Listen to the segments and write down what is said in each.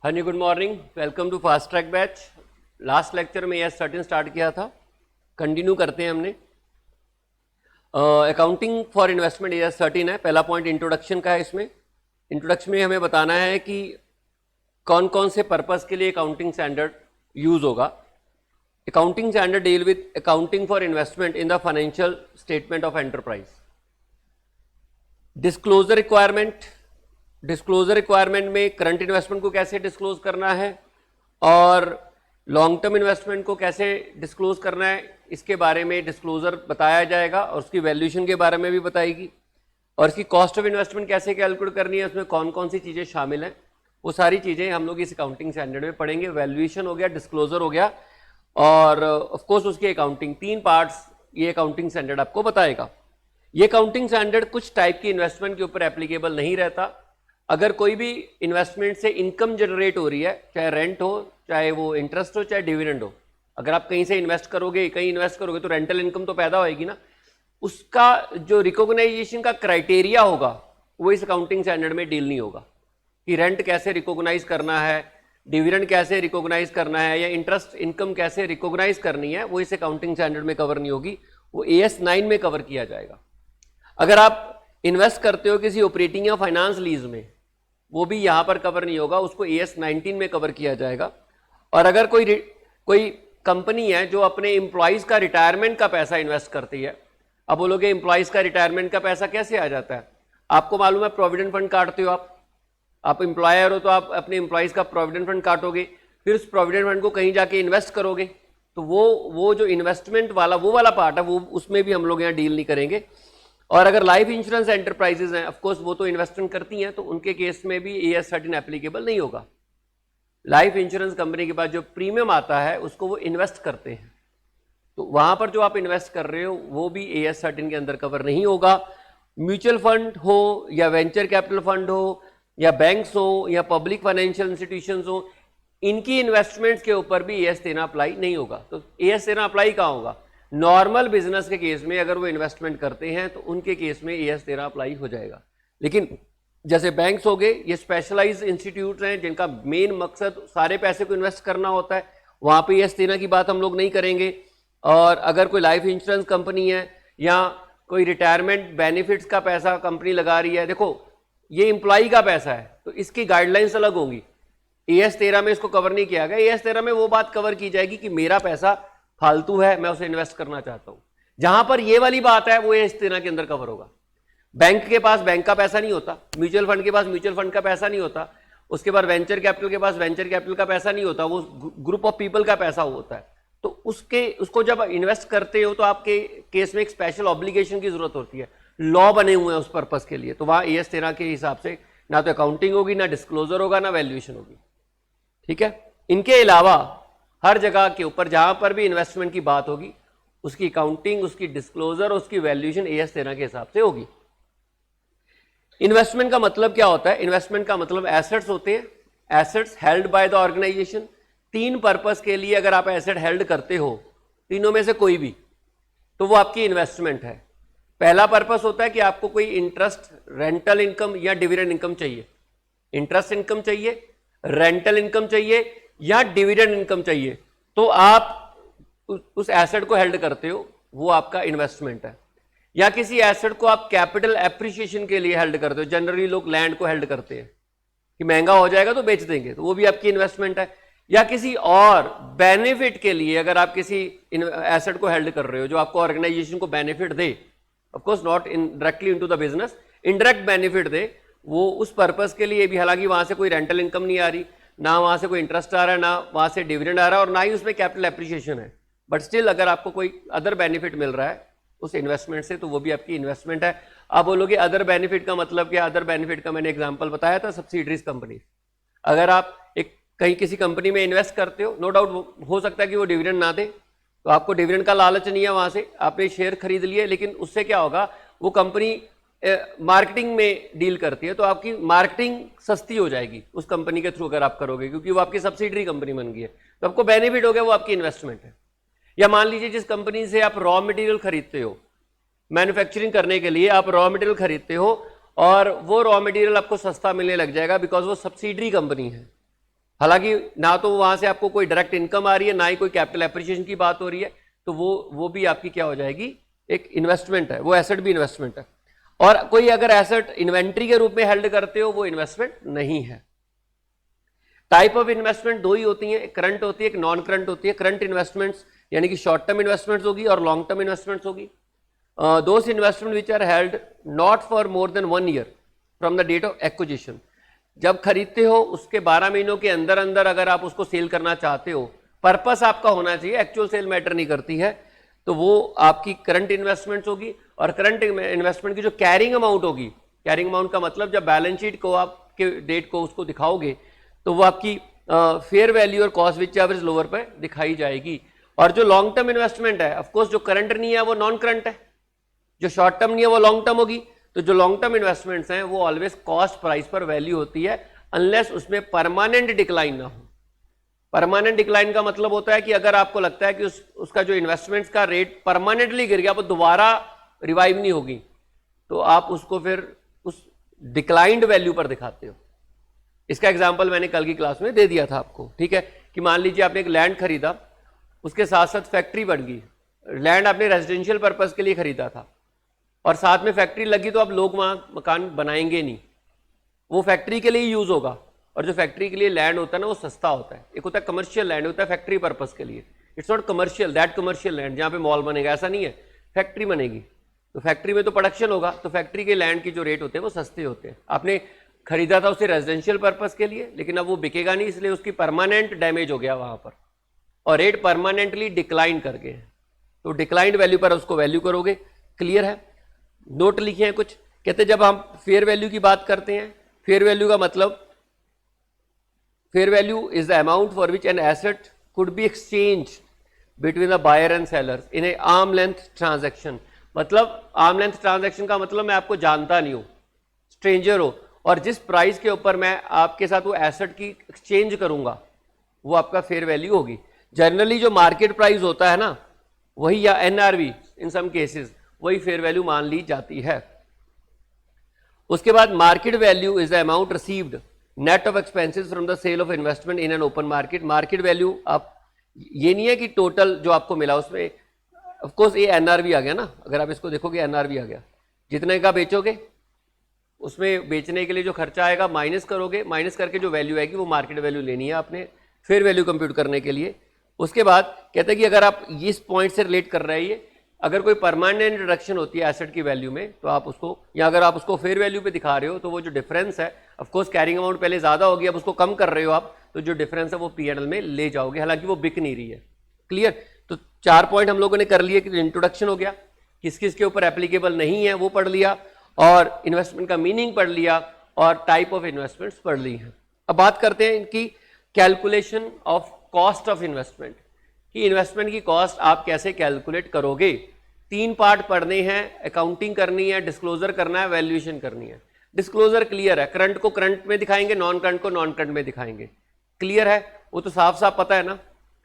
हाँ जी, good morning. Welcome to fast track batch. Last lecture में ES13 स्टार्ट किया था, कंटिन्यू करते हैं हमने। अकाउंटिंग फॉर इन्वेस्टमेंट ES13 है। पहला पॉइंट इंट्रोडक्शन का है। इसमें इंट्रोडक्शन में हमें बताना है कि कौन कौन से पर्पस के लिए अकाउंटिंग स्टैंडर्ड यूज होगा। Accounting standard deal with accounting for investment in the financial statement of enterprise. Disclosure requirement, disclosure requirement में करंट इन्वेस्टमेंट को कैसे डिस्क्लोज करना है और लॉन्ग टर्म इन्वेस्टमेंट को कैसे डिस्क्लोज करना है, इसके बारे में डिस्क्लोजर बताया जाएगा और उसकी वैल्यूएशन के बारे में भी बताएगी। और इसकी कॉस्ट ऑफ इन्वेस्टमेंट कैसे कैलकुलेट करनी है, उसमें कौन कौन सी चीज़ें शामिल हैं, वो सारी चीज़ें हम लोग इस अकाउंटिंग स्टैंडर्ड में पढ़ेंगे। वैल्यूएशन हो गया, डिस्क्लोजर हो गया और ऑफकोर्स उसकी अकाउंटिंग। तीन पार्ट्स ये अकाउंटिंग स्टैंडर्ड आपको बताएगा। ये अकाउंटिंग स्टैंडर्ड कुछ टाइप की इन्वेस्टमेंट के ऊपर एप्लीकेबल नहीं रहता। अगर कोई भी इन्वेस्टमेंट से इनकम जनरेट हो रही है, चाहे रेंट हो, चाहे वो इंटरेस्ट हो, चाहे डिविडेंड हो, अगर आप कहीं से इन्वेस्ट करोगे, कहीं इन्वेस्ट करोगे तो रेंटल इनकम तो पैदा होएगी ना। उसका जो रिकॉग्नाइजेशन का क्राइटेरिया होगा वो इस अकाउंटिंग स्टैंडर्ड में डील नहीं होगा कि रेंट कैसे रिकॉग्नाइज करना है, डिविडेंड कैसे रिकॉग्नाइज करना है या इंटरेस्ट इनकम कैसे रिकॉग्नाइज करनी है, वो इस अकाउंटिंग स्टैंडर्ड में कवर नहीं होगी, वो AS9 में कवर किया जाएगा। अगर आप इन्वेस्ट करते हो किसी ऑपरेटिंग या फाइनेंस लीज में, वो भी यहां पर कवर नहीं होगा, उसको AS19 में कवर किया जाएगा। और अगर कोई कंपनी है जो अपने एम्प्लॉयज का रिटायरमेंट का पैसा इन्वेस्ट करती है, अब बोलोगे एम्प्लॉयज का रिटायरमेंट का पैसा कैसे आ जाता है? आपको मालूम है प्रोविडेंट फंड काटते हो आप एम्प्लॉयर हो तो आप अपने एम्प्लॉयज का प्रोविडेंट फंड काटोगे, फिर उस प्रोविडेंट फंड को कहीं जाके इन्वेस्ट करोगे, तो वो जो इन्वेस्टमेंट वाला वो वाला पार्ट है, वो उसमें भी हम लोग यहाँ डील नहीं करेंगे। और अगर लाइफ इंश्योरेंस एंटरप्राइजेज हैं, ऑफकोर्स वो तो इन्वेस्टमेंट करती हैं, तो उनके केस में भी AS13 एप्लीकेबल नहीं होगा। लाइफ इंश्योरेंस कंपनी के पास जो प्रीमियम आता है उसको वो इन्वेस्ट करते हैं, तो वहां पर जो आप इन्वेस्ट कर रहे हो वो भी AS13 के अंदर कवर नहीं होगा। म्यूचुअल फंड हो या वेंचर कैपिटल फंड हो या बैंक्स हो या पब्लिक फाइनेंशियल इंस्टीट्यूशंस हो, इनकी इन्वेस्टमेंट्स के ऊपर भी AS13 अप्लाई नहीं होगा। तो AS13 अप्लाई कहाँ होगा? नॉर्मल बिजनेस के केस में अगर वो इन्वेस्टमेंट करते हैं तो उनके केस में AS13 अप्लाई हो जाएगा। लेकिन जैसे बैंक्स हो गए, ये स्पेशलाइज्ड इंस्टीट्यूट हैं जिनका मेन मकसद सारे पैसे को इन्वेस्ट करना होता है, वहां पे AS13 की बात हम लोग नहीं करेंगे। और अगर कोई लाइफ इंश्योरेंस कंपनी है या कोई रिटायरमेंट बेनिफिट्स का पैसा कंपनी लगा रही है, देखो ये एम्प्लॉय का पैसा है तो इसकी गाइडलाइंस अलग होंगी। AS13 में इसको कवर नहीं किया गया। AS13 में वो बात कवर की जाएगी कि मेरा पैसा फालतू है, मैं उसे इन्वेस्ट करना चाहता हूं। जहां पर ये वाली बात है वो AS13 के अंदर कवर होगा। बैंक के पास बैंक का पैसा नहीं होता, म्यूचुअल फंड के पास म्यूचुअल फंड का पैसा नहीं होता, उसके बाद वेंचर कैपिटल के पास वेंचर कैपिटल का पैसा नहीं होता, वो ग्रुप ऑफ पीपल का पैसा होता है। तो उसको जब इन्वेस्ट करते हो तो आपके केस में एक स्पेशल ऑब्लिगेशन की जरूरत होती है, लॉ बने हुए हैं उस पर्पस के लिए। तो वहां AS13 के हिसाब से ना तो अकाउंटिंग होगी, ना डिस्क्लोजर होगा, ना वैल्यूएशन होगी। ठीक है। इनके अलावा हर जगह के ऊपर जहां पर भी इन्वेस्टमेंट की बात होगी उसकी अकाउंटिंग, उसकी डिस्क्लोजर, उसकी वैल्यूएशन AS13 के हिसाब से होगी। इन्वेस्टमेंट का मतलब क्या होता है? इन्वेस्टमेंट का मतलब एसेट्स होते हैं, assets held by the organisation. तीन पर्पस के लिए अगर आप एसेट हेल्ड करते हो, तीनों में से कोई भी, तो वो आपकी इन्वेस्टमेंट है। पहला पर्पस होता है कि आपको कोई इंटरेस्ट, रेंटल इनकम या डिविडेंड इनकम चाहिए। इंटरेस्ट इनकम चाहिए, रेंटल इनकम चाहिए या डिविडेंड इनकम चाहिए, तो आप उस एसेट को हेल्ड करते हो, वो आपका इन्वेस्टमेंट है। या किसी एसेट को आप कैपिटल एप्रिसिएशन के लिए हेल्ड करते हो। जनरली लोग लैंड को हेल्ड करते हैं कि महंगा हो जाएगा तो बेच देंगे, तो वो भी आपकी इन्वेस्टमेंट है। या किसी और बेनिफिट के लिए अगर आप किसी एसेट को हेल्ड कर रहे हो जो आपको ऑर्गेनाइजेशन को बेनिफिट दे, of course not directly into the business, indirect benefit दे, वो उस पर्पस के लिए भी, हालांकि वहां से कोई रेंटल इनकम नहीं आ रही, ना वहां से कोई इंटरेस्ट आ रहा है, ना वहां से डिविडेंड आ रहा है, और ना ही उसमें कैपिटल एप्रिसिएशन है, बट स्टिल अगर आपको कोई अदर बेनिफिट मिल रहा है उस इन्वेस्टमेंट से, तो वो भी आपकी इन्वेस्टमेंट है। आप बोलोगे अदर बेनिफिट का मतलब क्या? अदर बेनिफिट का मैंने एग्जांपल बताया था, सब्सिडरीज कंपनी। अगर आप कहीं किसी कंपनी में इन्वेस्ट करते हो, नो डाउट हो सकता है कि वो डिविडेंड ना दे, तो आपको डिविडेंड का लालच नहीं है, वहां से आपने शेयर खरीद लिए, लेकिन उससे क्या होगा, वो कंपनी मार्केटिंग में डील करती है, तो आपकी मार्केटिंग सस्ती हो जाएगी उस कंपनी के थ्रू अगर आप करोगे, क्योंकि वो आपकी सब्सिडरी कंपनी बन गई है, तो आपको बेनिफिट हो गया, वो आपकी इन्वेस्टमेंट है। या मान लीजिए जिस कंपनी से आप रॉ मटेरियल खरीदते हो, मैन्युफैक्चरिंग करने के लिए आप रॉ मटेरियल खरीदते हो, और वो रॉ मटेरियल आपको सस्ता मिलने लग जाएगा बिकॉज वो सब्सिडरी कंपनी है। हालांकि ना तो वहां से आपको कोई डायरेक्ट इनकम आ रही है, ना ही कोई कैपिटल एप्रिसिएशन की बात हो रही है, तो वो भी आपकी क्या हो जाएगी, एक इन्वेस्टमेंट है, वो एसेट भी इन्वेस्टमेंट है। और कोई अगर एसेट इन्वेंट्री के रूप में हेल्ड करते हो, वो इन्वेस्टमेंट नहीं है। टाइप ऑफ इन्वेस्टमेंट दो ही होती हैं, एक करंट होती है, एक नॉन करंट होती है। करंट इन्वेस्टमेंट्स यानी कि शॉर्ट टर्म इन्वेस्टमेंट्स होगी और लॉन्ग टर्म इन्वेस्टमेंट्स होगी। Those investment which are held not for more than 1 year from the date of acquisition. जब खरीदते हो उसके 12 महीनों के अंदर अंदर अगर आप उसको सेल करना चाहते हो, पर्पस आपका होना चाहिए, एक्चुअल सेल मैटर नहीं करती है, तो वो आपकी करंट इन्वेस्टमेंट्स होगी। और करंट इन्वेस्टमेंट की जो कैरिंग अमाउंट होगी, कैरिंग अमाउंट का मतलब जब बैलेंस शीट को आपके डेट को उसको दिखाओगे तो वो आपकी फेयर वैल्यू और कॉस्ट विच एवरेज लोअर पर दिखाई जाएगी। और जो लॉन्ग टर्म इन्वेस्टमेंट है, ऑफकोर्स जो करंट नहीं है वो नॉन करंट है, जो शॉर्ट टर्म नहीं है वो लॉन्ग टर्म होगी। तो जो लॉन्ग टर्म इन्वेस्टमेंट्स हैं वो ऑलवेज कॉस्ट प्राइस पर वैल्यू होती है, अनलेस उसमें परमानेंट डिक्लाइन ना हो। परमानेंट डिक्लाइन का मतलब होता है कि अगर आपको लगता है कि उसका जो इन्वेस्टमेंट्स का रेट परमानेंटली गिर गया, वो दोबारा रिवाइव नहीं होगी, तो आप उसको फिर उस डिक्लाइंड वैल्यू पर दिखाते हो। इसका एग्जांपल मैंने कल की क्लास में दे दिया था आपको, ठीक है, कि मान लीजिए आपने एक लैंड खरीदा, उसके साथ साथ फैक्ट्री बढ़ गई। लैंड आपने रेजिडेंशियल पर्पस के लिए खरीदा था और साथ में फैक्ट्री लगी, तो अब लोग वहां मकान बनाएंगे नहीं, वो फैक्ट्री के लिए यूज होगा। और जो फैक्ट्री के लिए लैंड होता है ना, वो सस्ता होता है। एक होता है कमर्शियल लैंड, होता है फैक्ट्री पर्पस के लिए। It's not commercial, that commercial land जहां पे मॉल बनेगा, ऐसा नहीं है। फैक्ट्री बनेगी तो फैक्ट्री में तो प्रोडक्शन होगा, तो फैक्ट्री के लैंड की जो रेट होते हैं वो सस्ते होते हैं। आपने खरीदा था उसे रेजिडेंशियल पर्पस के लिए, लेकिन अब वो बिकेगा नहीं, इसलिए उसकी परमानेंट डैमेज हो गया वहां पर और रेट परमानेंटली डिक्लाइन कर गए। तो डिक्लाइंड वैल्यू पर उसको वैल्यू करोगे। क्लियर है? नोट लिखे हैं कुछ? कहते जब हम फेयर वैल्यू की बात करते हैं, फेयर वैल्यू का मतलब, fair value is the amount for which an asset could be exchange between the buyer and sellers in a arm length transaction. मतलब आर्म लेंथ ट्रांजैक्शन का मतलब मैं आपको जानता नहीं हूं, स्ट्रेंजर हो, और जिस प्राइस के ऊपर मैं आपके साथ वो एसेट की एक्सचेंज करूंगा वो आपका फेयर वैल्यू होगी। जनरली जो मार्केट प्राइस होता है ना, वही, या एनआरवी इन सम केसेस, वही फेयर वैल्यू मान ली जाती है। उसके बाद market value is the amount received net of expenses from the sale of investment in an open market. Market value आप, ये नहीं है कि टोटल जो आपको मिला उसमें, ऑफ कोर्स ये एनआरवी आ गया ना, अगर आप इसको देखोगे एनआरवी आ गया, जितने का बेचोगे उसमें बेचने के लिए जो खर्चा आएगा माइनस करोगे, माइनस करके जो वैल्यू आएगी वो मार्केट वैल्यू लेनी है आपने फेयर वैल्यू कंप्यूट करने के लिए। उसके बाद कहते हैं कि अगर आप इस पॉइंट से रिलेट कर रहे हैं, अगर कोई परमानेंट रिडक्शन होती है एसेट की वैल्यू में, तो आप उसको, या अगर आप उसको फेयर वैल्यू पे दिखा रहे हो, तो वो जो डिफरेंस है, ऑफ कोर्स कैरिंग अमाउंट पहले ज्यादा होगी, अब उसको कम कर रहे हो आप, तो जो डिफरेंस है वो पीएनएल में ले जाओगे, हालांकि वो बिक नहीं रही है। क्लियर? तो 4 पॉइंट हम लोगों ने कर लिए कि इंट्रोडक्शन हो गया, किस किस के ऊपर एप्लीकेबल नहीं है वो पढ़ लिया, और इन्वेस्टमेंट का मीनिंग पढ़ लिया, और टाइप ऑफ इन्वेस्टमेंट्स पढ़ ली हैं। अब बात करते हैं इनकी calculation of cost of investment, कि इन्वेस्टमेंट की कॉस्ट आप कैसे कैलकुलेट करोगे। 3 पार्ट पढ़ने हैं, अकाउंटिंग करनी है, डिस्क्लोजर करना है, वैल्यूएशन करनी है। डिस्क्लोजर क्लियर है, करंट को करंट में दिखाएंगे, नॉन करंट को नॉन करंट में दिखाएंगे। क्लियर है? वो तो साफ साफ पता है ना,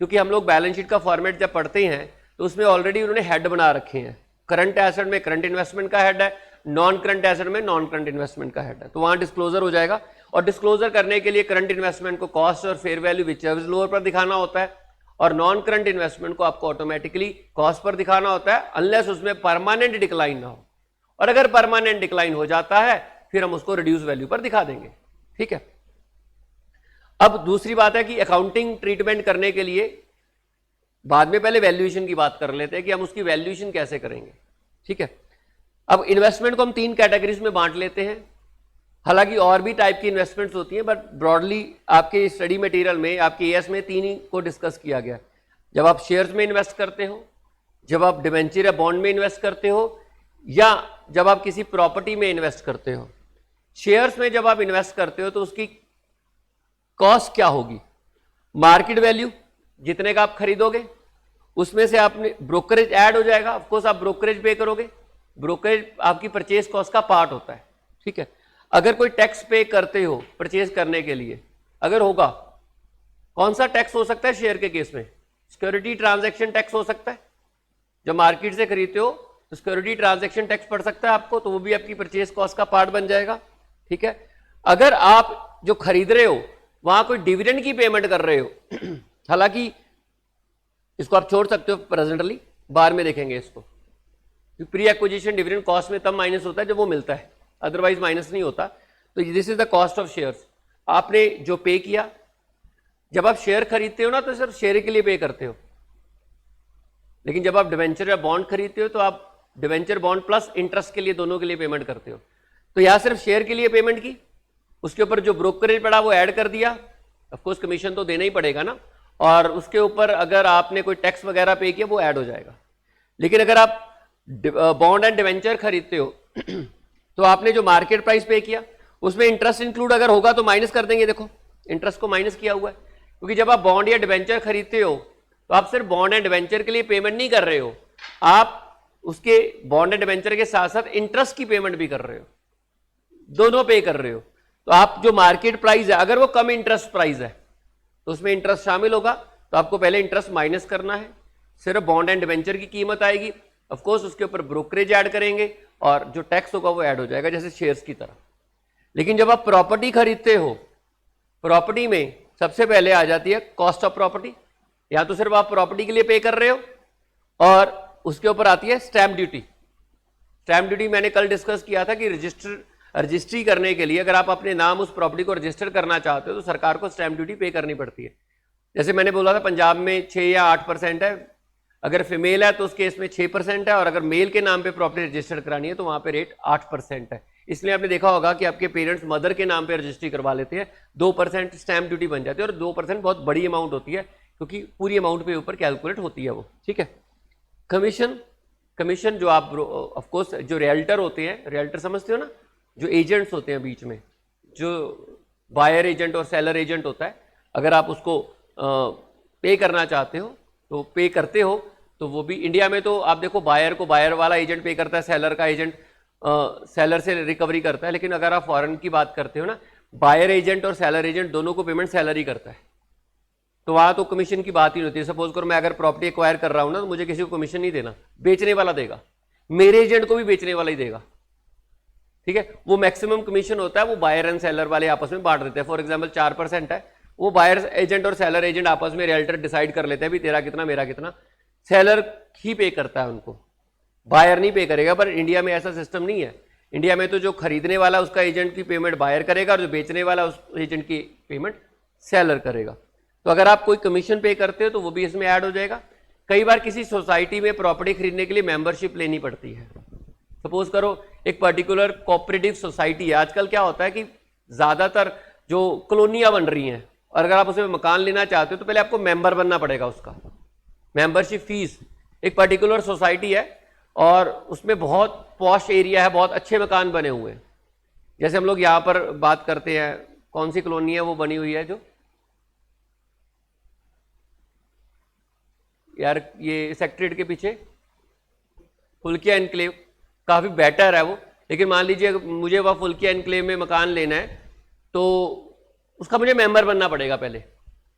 क्योंकि हम लोग बैलेंस शीट का फॉर्मेट जब पढ़ते हैं तो उसमें ऑलरेडी उन्होंने हेड बना रखे हैं। करंट एसेट में करंट इन्वेस्टमेंट का हेड है, नॉन करंट एसेट में नॉन करंट इन्वेस्टमेंट का हेड है, तो वहां डिस्क्लोजर हो जाएगा। और डिस्क्लोजर करने के लिए करंट इन्वेस्टमेंट को कॉस्ट और fair value which ever lower पर दिखाना होता है, और नॉन करंट इन्वेस्टमेंट को आपको ऑटोमेटिकली कॉस्ट पर दिखाना होता है, अनलेस उसमें परमानेंट डिक्लाइन ना हो। और अगर परमानेंट डिक्लाइन हो जाता है फिर हम उसको रिड्यूस वैल्यू पर दिखा देंगे। ठीक है? अब दूसरी बात है कि अकाउंटिंग ट्रीटमेंट करने के लिए बाद में पहले वैल्यूएशन की बात कर लेते हैं कि हम उसकी वैल्यूएशन कैसे करेंगे। ठीक है? अब इन्वेस्टमेंट को हम 3 कैटेगरीज में बांट लेते हैं, हालांकि और भी टाइप की इन्वेस्टमेंट्स होती हैं, बट ब्रॉडली आपके स्टडी मटेरियल में, आपके एएस में 3 ही को डिस्कस किया गया। जब आप शेयर्स में इन्वेस्ट करते हो, जब आप डिबेंचर या बॉन्ड में इन्वेस्ट करते हो, या जब आप किसी प्रॉपर्टी में इन्वेस्ट करते हो। शेयर्स में जब आप इन्वेस्ट करते हो तो उसकी कॉस्ट क्या होगी? मार्केट वैल्यू, जितने का आप खरीदोगे उसमें से आपने ब्रोकरेज ऐड हो जाएगा, ऑफ कोर्स आप ब्रोकरेज पे करोगे, ब्रोकरेज आपकी परचेज कॉस्ट का पार्ट होता है। ठीक है? अगर कोई टैक्स पे करते हो परचेज करने के लिए, अगर होगा, कौन सा टैक्स हो सकता है शेयर के केस में? सिक्योरिटी ट्रांजैक्शन टैक्स हो सकता है। जब मार्केट से खरीदते हो तो सिक्योरिटी ट्रांजैक्शन टैक्स पड़ सकता है आपको, तो वो भी आपकी परचेज कॉस्ट का पार्ट बन जाएगा। ठीक है? अगर आप जो खरीद रहे हो वहां कोई डिविडेंड की पेमेंट कर रहे हो हालांकि इसको आप छोड़ सकते हो प्रेजेंटली, बाद में देखेंगे इसको। प्री एक्विजिशन डिविडेंड कॉस्ट में तब माइनस होता है जब वो मिलता है, अदरवाइज माइनस नहीं होता। तो this is the cost of shares. आपने जो पे किया, जब आप शेयर खरीदते हो ना तो सिर्फ शेयर के लिए पे करते हो, लेकिन जब आप डिवेंचर या बॉन्ड खरीदते हो तो आप डिवेंचर बॉन्ड प्लस इंटरेस्ट के लिए, दोनों के लिए पेमेंट करते हो। तो यहां सिर्फ शेयर के लिए पेमेंट की, उसके ऊपर जो ब्रोकरेज पड़ा वो ऐड कर दिया, ऑफकोर्स कमीशन तो देना ही पड़ेगा ना, और उसके ऊपर अगर आपने कोई टैक्स वगैरह पे किया वो ऐड हो जाएगा। लेकिन अगर आप बॉन्ड एंड डिवेंचर खरीदते हो तो आपने जो मार्केट प्राइस पे किया उसमें इंटरेस्ट इंक्लूड अगर होगा तो माइनस कर देंगे। देखो इंटरेस्ट को माइनस किया हुआ है, क्योंकि जब आप बॉन्ड या डिवेंचर खरीदते हो तो आप सिर्फ बॉन्ड एंड डिवेंचर के लिए पेमेंट नहीं कर रहे हो, आप उसके बॉन्ड एंड डिवेंचर के साथ साथ इंटरेस्ट की पेमेंट भी कर रहे हो, दोनों पे कर रहे हो। तो आप जो मार्केट प्राइस है, अगर वो कम इंटरेस्ट प्राइस है तो उसमें इंटरेस्ट शामिल होगा, तो आपको पहले इंटरेस्ट माइनस करना है, सिर्फ बॉन्ड एंड डिवेंचर की कीमत आएगी, ऑफ कोर्स उसके ऊपर ब्रोकरेज ऐड करेंगे और जो टैक्स होगा वो ऐड हो जाएगा जैसे शेयर्स की तरह। लेकिन जब आप प्रॉपर्टी खरीदते हो, प्रॉपर्टी में सबसे पहले आ जाती है कॉस्ट ऑफ प्रॉपर्टी, या तो सिर्फ आप प्रॉपर्टी के लिए पे कर रहे हो, और उसके ऊपर आती है स्टैंप ड्यूटी। स्टैंप ड्यूटी मैंने कल डिस्कस किया था कि रजिस्ट्री करने के लिए अगर आप अपने नाम उस प्रॉपर्टी को रजिस्टर करना चाहते हो तो सरकार को स्टैंप ड्यूटी पे करनी पड़ती है। जैसे मैंने बोला था पंजाब में 6 या 8% है, अगर फीमेल है तो उस केस में 6% है, और अगर मेल के नाम पे प्रॉपर्टी रजिस्टर करानी है तो वहां पे रेट 8% है। इसलिए आपने देखा होगा कि आपके पेरेंट्स मदर के नाम पे रजिस्ट्री करवा लेते हैं, 2% स्टैंप ड्यूटी बन जाती है, और 2% बहुत बड़ी अमाउंट होती है क्योंकि पूरी अमाउंट पे ऊपर कैलकुलेट होती है वो, ठीक है। कमीशन जो आप ऑफ कोर्स जो रियल्टर होते हैं, रियल्टर समझते हो ना, जो एजेंट्स होते हैं बीच में, जो बायर एजेंट और सेलर एजेंट होता है, अगर आप उसको पे करना चाहते हो तो पे करते हो, तो वो भी इंडिया में तो आप देखो बायर को बायर वाला एजेंट पे करता है, सेलर का एजेंट सेलर से रिकवरी करता है। लेकिन अगर आप फॉरेन की बात करते हो ना, बायर एजेंट और सेलर एजेंट दोनों को पेमेंट सेलर ही करता है, तो वहां तो कमीशन की बात ही नहीं होती है। सपोज करो मैं अगर प्रॉपर्टी एक्वायर कर रहा हूं ना तो मुझे किसी को कमीशन नहीं देना, बेचने वाला देगा, मेरे एजेंट को भी बेचने वाला ही देगा, ठीक है। वो मैक्सिमम कमीशन होता है वो बायर एंड सेलर वाले आपस में बांट देते हैं। फॉर एग्जांपल 4% है, वो बायर एजेंट और सेलर एजेंट आपस में रियल्टर डिसाइड कर लेते हैं भी तेरा कितना मेरा कितना, सेलर ही पे करता है उनको, बायर नहीं पे करेगा। पर इंडिया में ऐसा सिस्टम नहीं है, इंडिया में तो जो खरीदने वाला उसका एजेंट की पेमेंट बायर करेगा और जो बेचने वाला उस एजेंट की पेमेंट सेलर करेगा। तो अगर आप कोई कमीशन पे करते हो तो वो भी इसमें ऐड हो जाएगा। कई बार किसी सोसाइटी में प्रॉपर्टी खरीदने के लिए मेंबरशिप लेनी पड़ती है। सपोज करो एक पर्टिकुलर कोऑपरेटिव सोसाइटी है, आजकल क्या होता है कि ज्यादातर जो कॉलोनियां बन रही हैं, और अगर आप उसमें मकान लेना चाहते हो तो पहले आपको मेंबर बनना पड़ेगा, उसका मेंबरशिप फीस। एक पर्टिकुलर सोसाइटी है और उसमें बहुत पॉश एरिया है, बहुत अच्छे मकान बने हुए हैं, जैसे हम लोग यहाँ पर बात करते हैं, कौन सी कॉलोनी है वो बनी हुई है जो यार ये सेक्रेटरीट के पीछे फुल्किया एनक्लेव, काफी बेटर है वो। लेकिन मान लीजिए मुझे वह फुल्किया एनक्लेव में मकान लेना है तो उसका मुझे मेंबर बनना पड़ेगा, पहले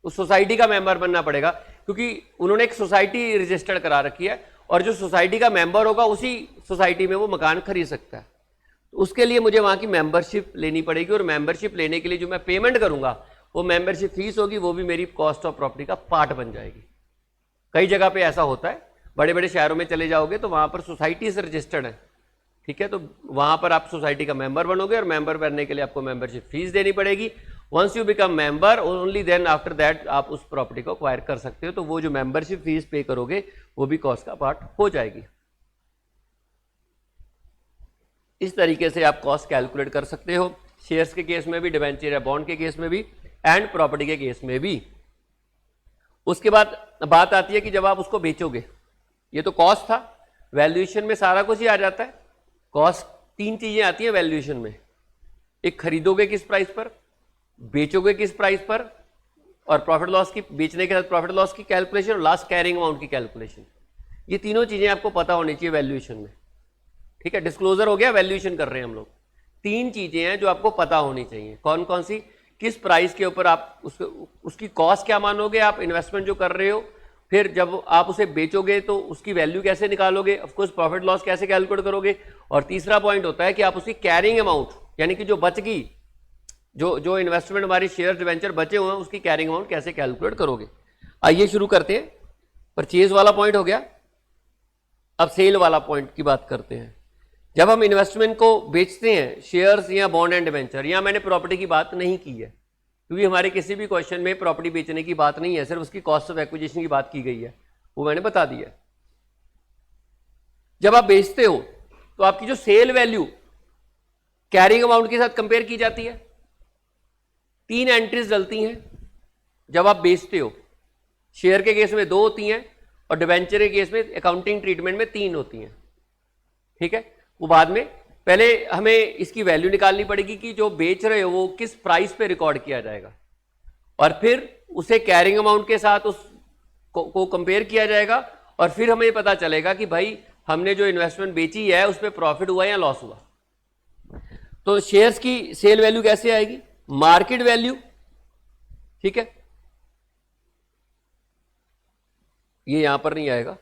उस सोसाइटी का मेंबर बनना पड़ेगा, क्योंकि उन्होंने एक सोसाइटी रजिस्टर्ड करा रखी है और जो सोसाइटी का मेंबर होगा उसी सोसाइटी में वो मकान खरीद सकता है। तो उसके लिए मुझे वहां की मेंबरशिप लेनी पड़ेगी, और मेंबरशिप लेने के लिए जो मैं पेमेंट करूंगा वो मेंबरशिप फीस होगी, वो भी मेरी कॉस्ट ऑफ प्रॉपर्टी का पार्ट बन जाएगी। कई जगह पे ऐसा होता है, बड़े बड़े शहरों में चले जाओगे तो वहां पर सोसाइटी से रजिस्टर्ड है, ठीक है, तो वहां पर आप सोसाइटी का मेंबर बनोगे और मेंबर बनने के लिए आपको मेंबरशिप फीस देनी पड़ेगी। Once you become member only then after that आप उस प्रॉपर्टी को एक्वायर कर सकते हो। तो वो जो मेंबरशिप फीस पे करोगे वो भी कॉस्ट का पार्ट हो जाएगी। इस तरीके से आप कॉस्ट कैलकुलेट कर सकते हो, शेयर्स के केस में भी, डिबेंचर या बॉन्ड के केस में भी, एंड प्रॉपर्टी के केस में भी। उसके बाद बात आती है कि जब आप उसको बेचोगे, ये तो कॉस्ट था, वैल्यूएशन में सारा कुछ ही आ जाता है। कॉस्ट 3 चीजें आती हैं वैल्यूएशन में, एक खरीदोगे किस प्राइस पर, बेचोगे किस प्राइस पर, और प्रॉफिट लॉस की, बेचने के साथ प्रॉफिट लॉस की कैलकुलेशन और लास्ट कैरिंग अमाउंट की कैलकुलेशन। ये तीनों चीजें आपको पता होनी चाहिए वैल्यूएशन में, ठीक है। डिस्क्लोजर हो गया, वैल्यूएशन कर रहे हैं हम लोग। 3 चीजें हैं जो आपको पता होनी चाहिए, कौन कौन सी, किस प्राइस के ऊपर आप उसकी कॉस्ट क्या मानोगे आप इन्वेस्टमेंट जो कर रहे हो, फिर जब आप उसे बेचोगे तो उसकी वैल्यू कैसे निकालोगे, ऑफ कोर्स प्रॉफिट लॉस कैसे कैलकुलेट करोगे, और तीसरा पॉइंट होता है कि आप उसकी कैरिंग अमाउंट यानी कि जो बच गई जो जो इन्वेस्टमेंट हमारी शेयर डिवेंचर बचे हुए हैं उसकी कैरिंग अमाउंट कैसे कैलकुलेट करोगे। आइए शुरू करते हैं। परचेज वाला पॉइंट हो गया, अब सेल वाला पॉइंट की बात करते हैं। जब हम इन्वेस्टमेंट को बेचते हैं, शेयर्स या बॉन्ड एंड डिवेंचर, यहाँ मैंने प्रॉपर्टी की बात नहीं की है क्योंकि हमारे किसी भी क्वेश्चन में प्रॉपर्टी बेचने की बात नहीं है, सिर्फ उसकी कॉस्ट ऑफ एक्विजिशन की बात की गई है, वो मैंने बता दिया। जब आप बेचते हो तो आपकी जो सेल वैल्यू कैरिंग अमाउंट के साथ कंपेयर की जाती है। 3 एंट्रीज डलती हैं जब आप बेचते हो। शेयर के केस में 2 होती हैं और डिवेंचर के केस में अकाउंटिंग ट्रीटमेंट में 3 होती हैं। ठीक है, वो बाद में, पहले हमें इसकी वैल्यू निकालनी पड़ेगी कि जो बेच रहे हो वो किस प्राइस पे रिकॉर्ड किया जाएगा, और फिर उसे कैरिंग अमाउंट के साथ उस को कंपेयर किया जाएगा, और फिर हमें पता चलेगा कि भाई हमने जो इन्वेस्टमेंट बेची है उस पर प्रॉफिट हुआ या लॉस हुआ। तो शेयर्स की सेल वैल्यू कैसे आएगी? Market value. ठीक है, ये यहां पर नहीं आएगा,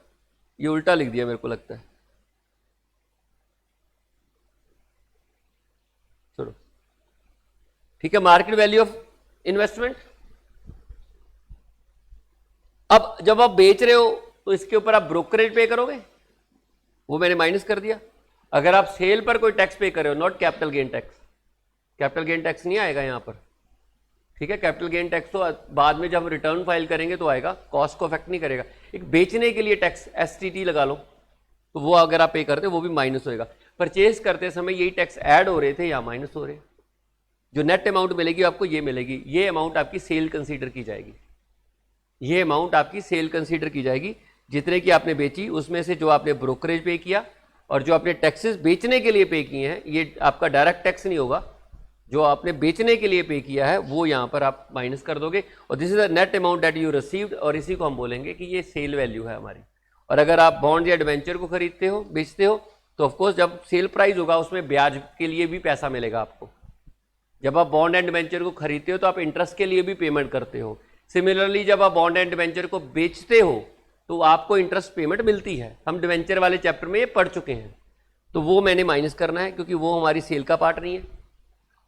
ये उल्टा लिख दिया मेरे को लगता है, चलो ठीक है। Market value of investment. अब जब आप बेच रहे हो तो इसके ऊपर आप ब्रोकरेज पे करोगे, वो मैंने माइनस कर दिया। अगर आप सेल पर कोई टैक्स पे कर रहे हो, not capital gain tax, capital gain tax नहीं आएगा यहां पर। ठीक है, कैपिटल गेन टैक्स तो बाद में जब हम रिटर्न फाइल करेंगे तो आएगा, कॉस्ट को अफेक्ट नहीं करेगा। एक बेचने के लिए टैक्स एसटीटी लगा लो, तो वो अगर आप पे करते हो वो भी माइनस होएगा। परचेज करते समय यही टैक्स ऐड हो रहे थे या माइनस हो रहे, जो नेट अमाउंट मिलेगी आपको ये मिलेगी। ये अमाउंट आपकी सेल कंसीडर की जाएगी, ये अमाउंट आपकी सेल कंसीडर की जाएगी। जितने की आपने बेची उसमें से जो आपने ब्रोकरेज पे किया और जो आपने टैक्सेस बेचने के लिए पे किए हैं, ये आपका डायरेक्ट टैक्स नहीं होगा, जो आपने बेचने के लिए पे किया है वो यहां पर आप माइनस कर दोगे, और this is the net amount that you received, और इसी को हम बोलेंगे कि ये सेल वैल्यू है हमारी। और अगर आप बॉन्ड या डिवेंचर को खरीदते हो, बेचते हो, तो ऑफकोर्स जब सेल प्राइस होगा उसमें ब्याज के लिए भी पैसा मिलेगा आपको। जब आप बॉन्ड एंड डिवेंचर को खरीदते हो तो आप इंटरेस्ट के लिए भी पेमेंट करते हो। सिमिलरली जब आप बॉन्ड एंड डिवेंचर को बेचते हो तो आपको इंटरेस्ट पेमेंट मिलती है। हम डिवेंचर वाले चैप्टर में ये पढ़ चुके हैं, तो वो मैंने माइनस करना है क्योंकि वो हमारी सेल का पार्ट नहीं है।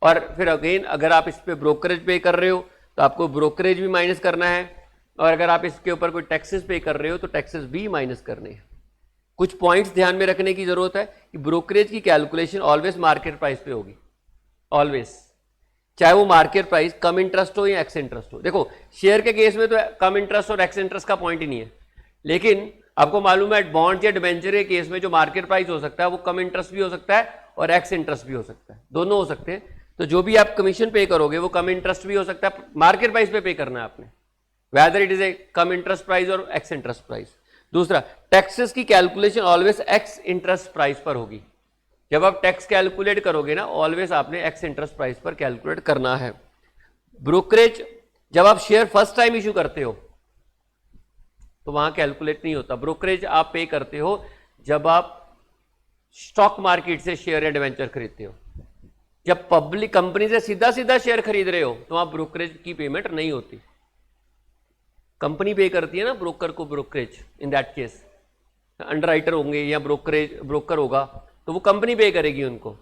और फिर अगेन अगर आप इस पे ब्रोकरेज पे कर रहे हो तो आपको ब्रोकरेज भी माइनस करना है, और अगर आप इसके ऊपर कोई टैक्सेस पे कर रहे हो तो टैक्सेस भी माइनस करने हैं। कुछ पॉइंट्स ध्यान में रखने की जरूरत है कि ब्रोकरेज की कैलकुलेशन ऑलवेज मार्केट प्राइस पे होगी, ऑलवेज, चाहे वो मार्केट प्राइस कम इंटरेस्ट हो या एक्स इंटरेस्ट हो। देखो शेयर के केस में तो कम इंटरेस्ट और एक्स इंटरेस्ट का पॉइंट ही नहीं है, लेकिन आपको मालूम है बॉन्ड या डिवेंचर के केस में जो मार्केट प्राइस हो सकता है वो कम इंटरेस्ट भी हो सकता है और एक्स इंटरेस्ट भी हो सकता है, दोनों हो सकते हैं। तो जो भी आप कमीशन पे करोगे वो कम इंटरेस्ट भी हो सकता है, मार्केट प्राइस पे करना है आपने, whether it is a come interest price और एक्स इंटरेस्ट प्राइस। दूसरा, टैक्सेस की calculation always x interest price पर होगी। जब आप टैक्स कैलकुलेट करोगे ना, ऑलवेज आपने एक्स इंटरेस्ट प्राइस पर कैलकुलेट करना है। ब्रोकरेज, जब आप शेयर फर्स्ट टाइम इशू करते हो तो वहां कैलकुलेट नहीं होता। ब्रोकरेज आप पे करते हो जब आप स्टॉक मार्केट से शेयर या डिवेंचर खरीदते हो। जब पब्लिक कंपनी से सीधा सीधा शेयर खरीद रहे हो तो वहां ब्रोकरेज की पेमेंट नहीं होती, कंपनी पे करती है ना ब्रोकर को brokerage. In that case underwriter होंगे या ब्रोकर होगा तो वो कंपनी पे करेगी उनको,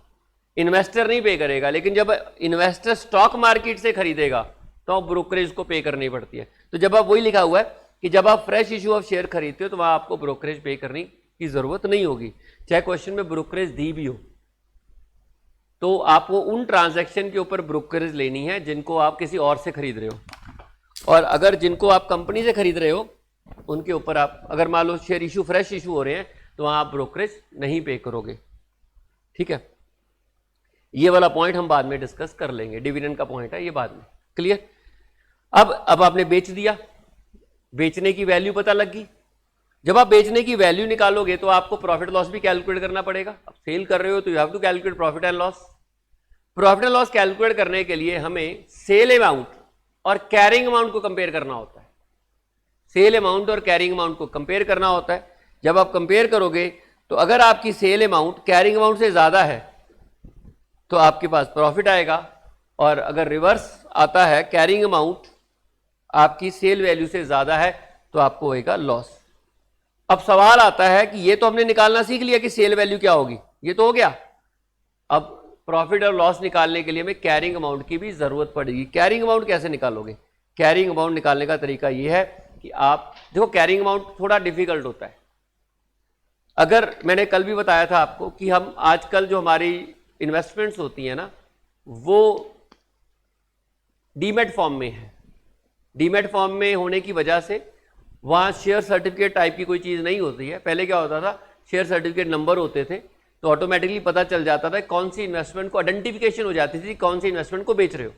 इन्वेस्टर नहीं पे करेगा। लेकिन जब इन्वेस्टर स्टॉक मार्केट से खरीदेगा तो ब्रोकरेज को पे करनी पड़ती है। तो जब आप वही लिखा हुआ है कि जब आप फ्रेश इशू ऑफ शेयर खरीदते हो तो वहां आपको ब्रोकरेज पे करने की जरूरत नहीं होगी, चाहे क्वेश्चन में ब्रोकरेज दी भी हो। तो आपको उन ट्रांजैक्शन के ऊपर ब्रोकरेज लेनी है जिनको आप किसी और से खरीद रहे हो, और अगर जिनको आप कंपनी से खरीद रहे हो उनके ऊपर आप, अगर मान लो शेयर इशू फ्रेश इशू हो रहे हैं तो वहां आप ब्रोकरेज नहीं पे करोगे। ठीक है, ये वाला पॉइंट हम बाद में डिस्कस कर लेंगे, डिविडेंड का पॉइंट है ये बाद में, क्लियर। अब आपने बेच दिया, बेचने की वैल्यू पता लग गई। जब आप बेचने की वैल्यू निकालोगे तो आपको प्रॉफिट लॉस भी कैलकुलेट करना पड़ेगा। आप सेल कर रहे हो तो you have to calculate profit and loss. Profit and loss calculate करने के लिए हमें सेल अमाउंट और कैरिंग अमाउंट को कंपेयर करना होता है। सेल अमाउंट और कैरिंग अमाउंट को कंपेयर करना होता है। जब आप कंपेयर करोगे तो अगर आपकी सेल अमाउंट कैरिंग अमाउंट से ज्यादा है तो आपके पास प्रॉफिट आएगा, और अगर रिवर्स आता है कैरिंग अमाउंट आपकी सेल वैल्यू से ज्यादा है तो आपको होएगा लॉस। अब सवाल आता है कि ये तो हमने निकालना सीख लिया कि सेल वैल्यू क्या होगी, ये तो हो गया। अब प्रॉफिट और लॉस निकालने के लिए हमें कैरिंग अमाउंट की भी जरूरत पड़ेगी। कैरिंग अमाउंट कैसे निकालोगे? कैरिंग अमाउंट निकालने का तरीका यह है कि आप देखो, कैरिंग अमाउंट थोड़ा डिफिकल्ट होता है। अगर मैंने कल भी बताया था आपको कि हम आजकल जो हमारी इन्वेस्टमेंट्स होती है ना, वो डीमैट फॉर्म में है। डीमैट फॉर्म में होने की वजह से वहाँ शेयर सर्टिफिकेट टाइप की कोई चीज़ नहीं होती है। पहले क्या होता था, शेयर सर्टिफिकेट नंबर होते थे, तो ऑटोमेटिकली पता चल जाता था कौन सी इन्वेस्टमेंट को, आइडेंटिफिकेशन हो जाती थी कौन सी इन्वेस्टमेंट को बेच रहे हो।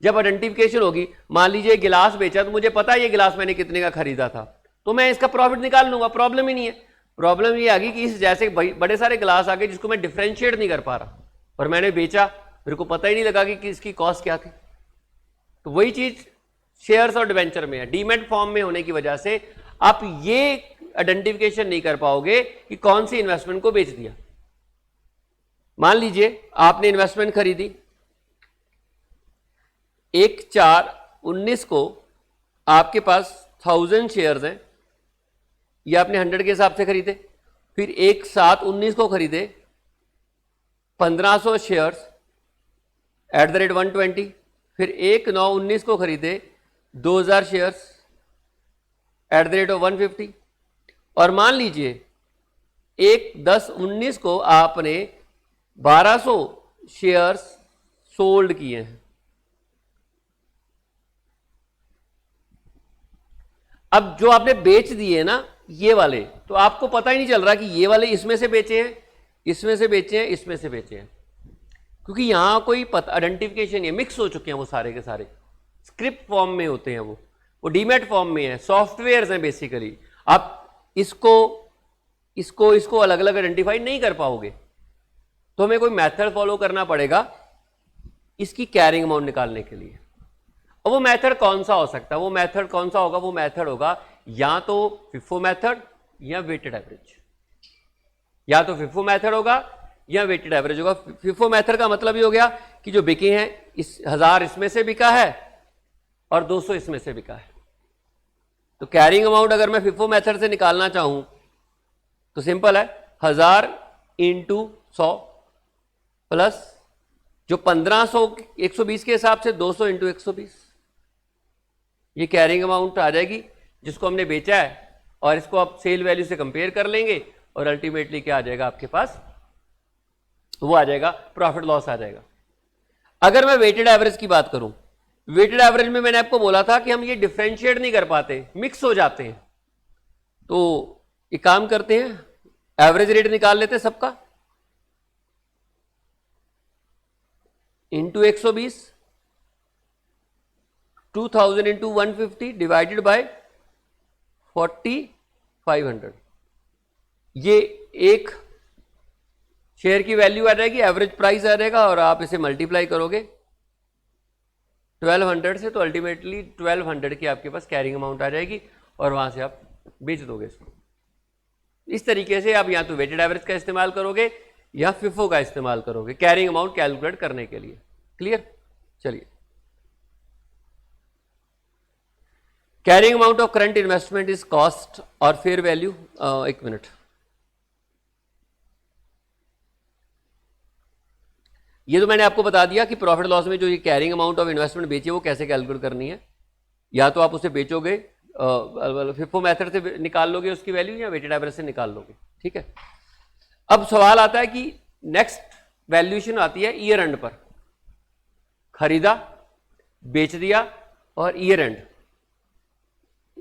जब आइडेंटिफिकेशन होगी, मान लीजिए गिलास बेचा तो मुझे पता है ये गिलास मैंने कितने का खरीदा था, तो मैं इसका प्रॉफिट निकाल लूंगा, प्रॉब्लम ही नहीं है। प्रॉब्लम ये आ गई कि इस जैसे बड़े सारे गिलास आ गए जिसको मैं डिफ्रेंशिएट नहीं कर पा रहा, और मैंने बेचा, मेरे को पता ही नहीं लगा कि इसकी कॉस्ट क्या थी। तो वही चीज शेयर्स और डिवेंचर में है। डीमैट फॉर्म में होने की वजह से आप ये आइडेंटिफिकेशन नहीं कर पाओगे कि कौन सी इन्वेस्टमेंट को बेच दिया। मान लीजिए आपने इन्वेस्टमेंट खरीदी 1/4/19 को, आपके पास 1000 शेयर्स हैं, ये आपने 100 के हिसाब से खरीदे। फिर 1/7/19 को खरीदे 1500 शेयर्स @120। फिर 1/9/19 को खरीदे 2000 शेयर्स @150। और मान लीजिए 1/10/19 को आपने 1200 शेयर्स सोल्ड किए हैं। अब जो आपने बेच दिए ना ये वाले, तो आपको पता ही नहीं चल रहा कि ये वाले इसमें से बेचे हैं, इसमें से बेचे हैं, इसमें से बेचे हैं, क्योंकि यहां कोई आइडेंटिफिकेशन है, मिक्स हो चुके हैं वो सारे के सारे, स्क्रिप्ट फॉर्म में होते हैं वो डीमैट फॉर्म में है, सॉफ्टवेयर हैं बेसिकली। आप इसको अलग अलग आइडेंटिफाई नहीं कर पाओगे, तो हमें कोई मेथड फॉलो करना पड़ेगा इसकी कैरिंग अमाउंट निकालने के लिए। और वो मेथड कौन सा हो सकता है? वो मेथड कौन सा होगा? वो मेथड होगा या तो FIFO मेथड या वेटेड एवरेज। या तो FIFO मेथड होगा या वेटेड एवरेज होगा। FIFO मेथड का मतलब ये हो गया कि जो बिके हैं, इस 1000 इसमें से बिका है और 200 इसमें से बिका है। तो कैरिंग अमाउंट अगर मैं FIFO मेथड से निकालना चाहूं तो सिंपल है, 1000 × 100 प्लस जो 1500 120 के हिसाब से 200 × 120, ये कैरिंग अमाउंट आ जाएगी जिसको हमने बेचा है। और इसको आप सेल वैल्यू से कंपेयर कर लेंगे और अल्टीमेटली क्या आ जाएगा आपके पास? वो आ जाएगा प्रॉफिट लॉस आ जाएगा। अगर मैं वेटेड एवरेज की बात करूं, वेटेड एवरेज में मैंने आपको बोला था कि हम ये डिफरेंशिएट नहीं कर पाते, मिक्स हो जाते हैं। तो एक काम करते हैं, एवरेज रेट निकाल लेते हैं सबका इंटू 120, 2000 × 150 डिवाइडेड बाय 4500। ये एक शेयर की वैल्यू आ जाएगी, एवरेज प्राइस आ जाएगा, और आप इसे मल्टीप्लाई करोगे 1200 से, तो अल्टीमेटली 1200 की आपके पास कैरिंग अमाउंट आ जाएगी और वहां से आप बेच दोगे इसको। इस तरीके से आप या तो वेटेड एवरेज का इस्तेमाल करोगे या FIFO का इस्तेमाल करोगे कैरिंग अमाउंट कैलकुलेट करने के लिए। क्लियर? चलिए, carrying amount of current investment is cost और फेयर वैल्यू। एक मिनट, ये तो मैंने आपको बता दिया कि प्रॉफिट लॉस में जो ये कैरिंग अमाउंट ऑफ इन्वेस्टमेंट बेची है वो कैसे कैलकुलेट करनी है। या तो आप उसे बेचोगे FIFO मेथड से निकाल लोगे उसकी वैल्यू, या वेटेड एवरेज से निकाल लोगे। ठीक है, अब सवाल आता है कि नेक्स्ट वैल्यूएशन आती है ईयर एंड पर। खरीदा, बेच दिया और ईयर एंड,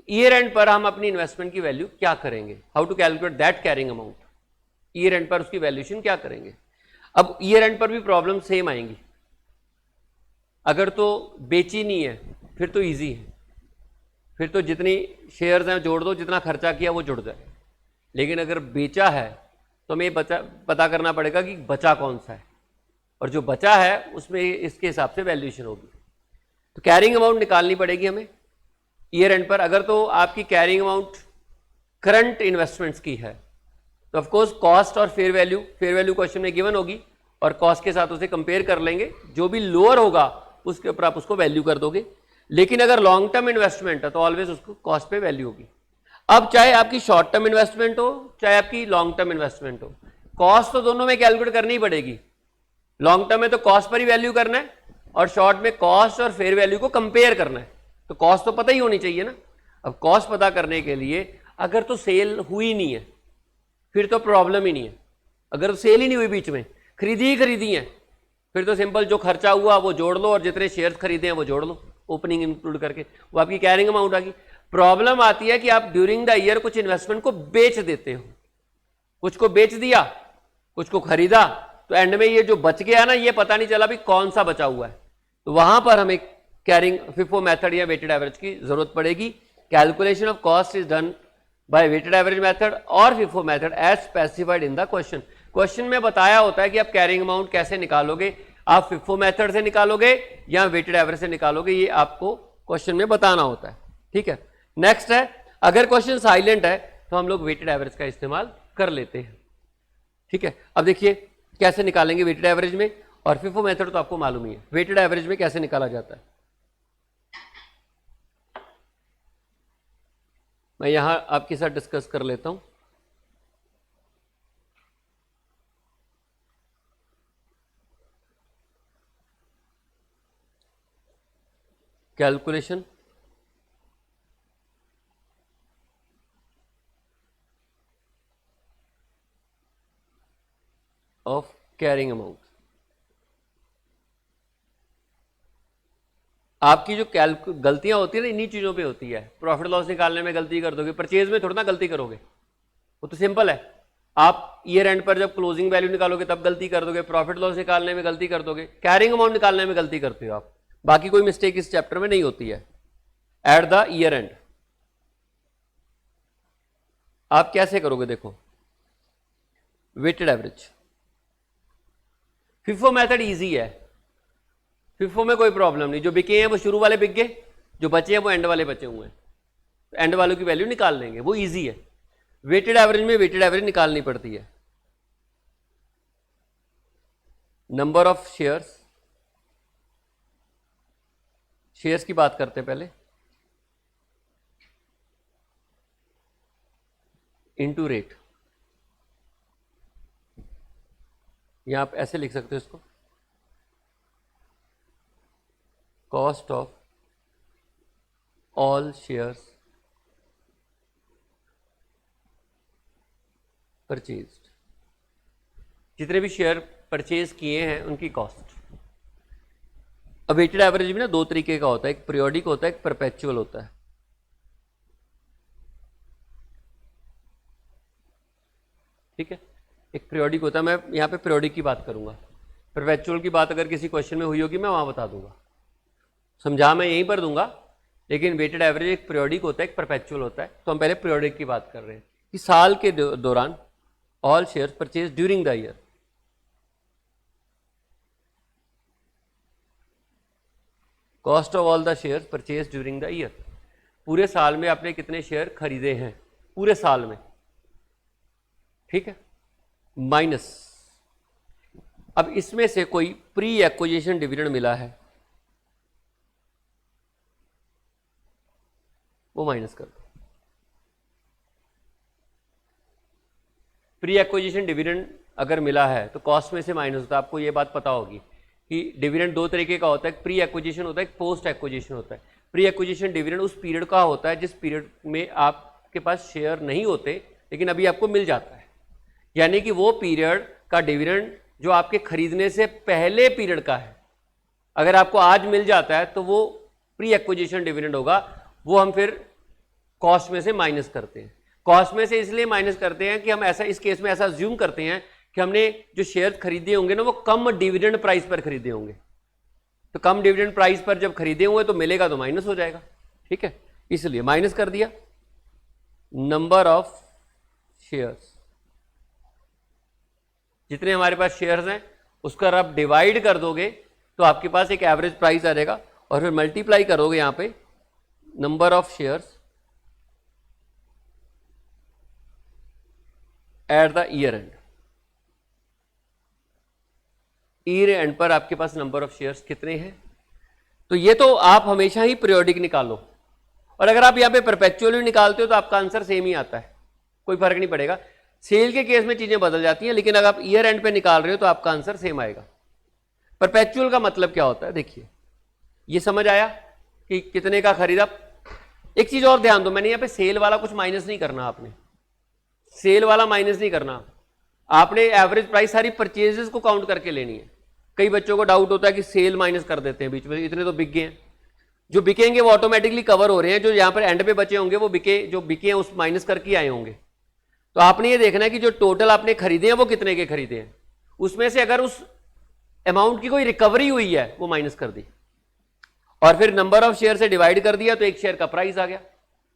ईयर एंड पर हम अपनी इन्वेस्टमेंट की वैल्यू क्या करेंगे? How to calculate that carrying amount? Year end पर उसकी वैल्यूएशन क्या करेंगे? अब ईयर एंड पर भी प्रॉब्लम सेम आएंगी। अगर तो बेची नहीं है फिर तो इजी है, फिर तो जितनी शेयर्स हैं जोड़ दो, जितना खर्चा किया वो जुड़ जाए। लेकिन अगर बेचा है तो हमें पता करना पड़ेगा कि बचा कौन सा है, और जो बचा है उसमें इसके हिसाब से वैल्यूएशन होगी। तो कैरिंग अमाउंट निकालनी पड़ेगी हमें ईयर एंड पर। अगर तो आपकी कैरिंग अमाउंट करंट इन्वेस्टमेंट्स की है तो ऑफ कोर्स कॉस्ट और फेयर वैल्यू क्वेश्चन में गिवन होगी, और कॉस्ट के साथ उसे कंपेयर कर लेंगे, जो भी लोअर होगा उसके ऊपर आप उसको वैल्यू कर दोगे। लेकिन अगर लॉन्ग टर्म इन्वेस्टमेंट है तो ऑलवेज उसको कॉस्ट पे वैल्यू होगी। अब चाहे आपकी शॉर्ट टर्म इन्वेस्टमेंट हो चाहे आपकी लॉन्ग टर्म इन्वेस्टमेंट हो, कॉस्ट तो दोनों में कैलकुलेट करनी ही पड़ेगी। लॉन्ग टर्म में तो कॉस्ट पर ही वैल्यू करना है और शॉर्ट में कॉस्ट और फेयर वैल्यू को कंपेयर करना है। तो कॉस्ट तो पता ही होनी चाहिए ना। अब कॉस्ट पता करने के लिए अगर तो सेल हुई नहीं है फिर तो प्रॉब्लम ही नहीं है। अगर तो सेल ही नहीं हुई, बीच में खरीदी है, फिर तो सिंपल जो खर्चा हुआ वो जोड़ लो और जितने शेयर्स खरीदे हैं वो जोड़ लो, ओपनिंग इंक्लूड करके, वो आपकी कैरिंग अमाउंट आ गई। प्रॉब्लम आती है कि आप ड्यूरिंग द ईयर कुछ इन्वेस्टमेंट को बेच देते हो, कुछ को बेच दिया, कुछ को खरीदा, तो एंड में ये जो बच गया ना, ये पता नहीं चला भी कौन सा बचा हुआ है। तो वहां पर हमें कैरिंग फिफो मेथड या वेटेड एवरेज की जरूरत पड़ेगी। Calculation of cost is done by weighted average method और FIFO method as specified in the question. Question में बताया होता है कि आप कैरिंग अमाउंट कैसे निकालोगे, आप फिफो मेथड से निकालोगे या वेटेड एवरेज से निकालोगे, ये आपको क्वेश्चन में बताना होता है। ठीक है, नेक्स्ट है, अगर क्वेश्चन साइलेंट है तो हम लोग वेटेड एवरेज का इस्तेमाल कर लेते हैं। ठीक है, अब देखिए कैसे निकालेंगे वेटेड एवरेज में, और फिफो मेथड तो आपको मालूम ही है वेटेड एवरेज में कैसे निकाला जाता है। मैं यहां आपके साथ डिस्कस कर लेता हूं। Calculation of carrying amount. आपकी जो गलतियां होती है ना, इन्हीं चीजों पे होती है। प्रॉफिट लॉस निकालने में गलती कर दोगे, परचेज में थोड़ा ना गलती करोगे, वो तो सिंपल है। आप ईयर एंड पर जब क्लोजिंग वैल्यू निकालोगे तब गलती कर दोगे, प्रॉफिट लॉस निकालने में गलती कर दोगे, कैरिंग अमाउंट निकालने में गलती करते हो आप। बाकी कोई मिस्टेक इस चैप्टर में नहीं होती है। एट द ईयर एंड आप कैसे करोगे, देखो weighted average, FIFO method easy है, फिफो में कोई प्रॉब्लम नहीं। जो बिके हैं वो शुरू वाले बिक गए, जो बचे हैं वो एंड वाले बचे हुए हैं, तो एंड वालों की वैल्यू निकाल लेंगे, वो इजी है। वेटेड एवरेज में वेटेड एवरेज निकालनी पड़ती है। नंबर ऑफ शेयर्स, शेयर्स की बात करते हैं पहले, इनटू रेट। यहां आप ऐसे लिख सकते हो इसको, cost of all shares purchased, जितने भी शेयर परचेज किए हैं उनकी कॉस्ट। अब वेटेड एवरेज भी ना दो तरीके का होता है, एक पीरियोडिक होता है, एक परपेचुअल होता है। ठीक है, एक पीरियोडिक होता है, मैं यहां पे पीरियोडिक की बात करूंगा। परपेचुअल की बात अगर किसी क्वेश्चन में हुई होगी मैं वहां बता दूंगा, समझा मैं यहीं पर दूंगा। लेकिन वेटेड एवरेज एक पीरियोडिक होता है, एक परपेचुअल होता है। तो हम पहले पीरियोडिक की बात कर रहे हैं कि साल के दौरान all shares purchase during the year, cost of all the shares purchase during the year, पूरे साल में आपने कितने शेयर खरीदे हैं पूरे साल में। ठीक है, माइनस, अब इसमें से कोई प्री एक्विजिशन डिविडेंड मिला है वो माइनस कर दो। प्री एक्विजिशन डिविडेंड अगर मिला है तो कॉस्ट में से माइनस होता है। आपको ये बात पता होगी कि डिविडेंड दो तरीके का होता है, प्री एक्विजिशन होता है, एक पोस्ट एक्विजिशन होता है। प्री एक्विजिशन डिविडेंड उस पीरियड का होता है जिस पीरियड में आपके पास शेयर नहीं होते लेकिन अभी आपको मिल जाता है, यानी कि वो पीरियड का डिविडेंड जो आपके खरीदने से पहले पीरियड का है, अगर आपको आज मिल जाता है तो वो प्री एक्विजिशन डिविडेंड होगा। वो हम फिर कॉस्ट में से माइनस करते हैं। कॉस्ट में से इसलिए माइनस करते हैं कि हम ऐसा, इस केस में ऐसा अज्यूम करते हैं कि हमने जो शेयर खरीदे होंगे ना वो कम डिविडेंड प्राइस पर खरीदे होंगे, तो कम डिविडेंड प्राइस पर जब खरीदे हुए तो मिलेगा तो माइनस हो जाएगा। ठीक है, इसलिए माइनस कर दिया। नंबर ऑफ शेयर्स, जितने हमारे पास शेयर्स हैं उसका आप डिवाइड कर दोगे तो आपके पास एक एवरेज प्राइस आ जाएगा, और फिर मल्टीप्लाई करोगे यहां पे number of shares at the year and. Year end पर आपके पास नंबर ऑफ शेयर्स कितने हैं। तो ये तो आप हमेशा ही पीरियोडिक निकालो, और अगर आप यहां पे परपेचुअली निकालते हो तो आपका आंसर सेम ही आता है, कोई फर्क नहीं पड़ेगा। सेल के केस में चीजें बदल जाती हैं, लेकिन अगर आप ईयर एंड पे निकाल रहे हो तो आपका आंसर सेम आएगा। परपेचुअल का मतलब क्या होता है, देखिए ये समझ आया कि कितने का खरीदा। एक चीज और ध्यान दो, मैंने यहां पे सेल वाला कुछ माइनस नहीं करना, आपने सेल वाला माइनस नहीं करना, आपने एवरेज प्राइस सारी परचेजेस को काउंट करके लेनी है। कई बच्चों को डाउट होता है कि सेल माइनस कर देते हैं बीच में, इतने तो बिक गए हैं। जो बिकेंगे वो ऑटोमेटिकली कवर हो रहे हैं, जो यहां पर एंड पे बचे होंगे वो जो बिके हैं उस माइनस करके आए होंगे। तो आपने ये देखना है कि जो टोटल आपने खरीदे हैं वो कितने के खरीदे हैं, उसमें से अगर उस अमाउंट की कोई रिकवरी हुई है वो माइनस कर दी, और फिर नंबर ऑफ शेयर से डिवाइड कर दिया तो एक शेयर का प्राइस आ गया।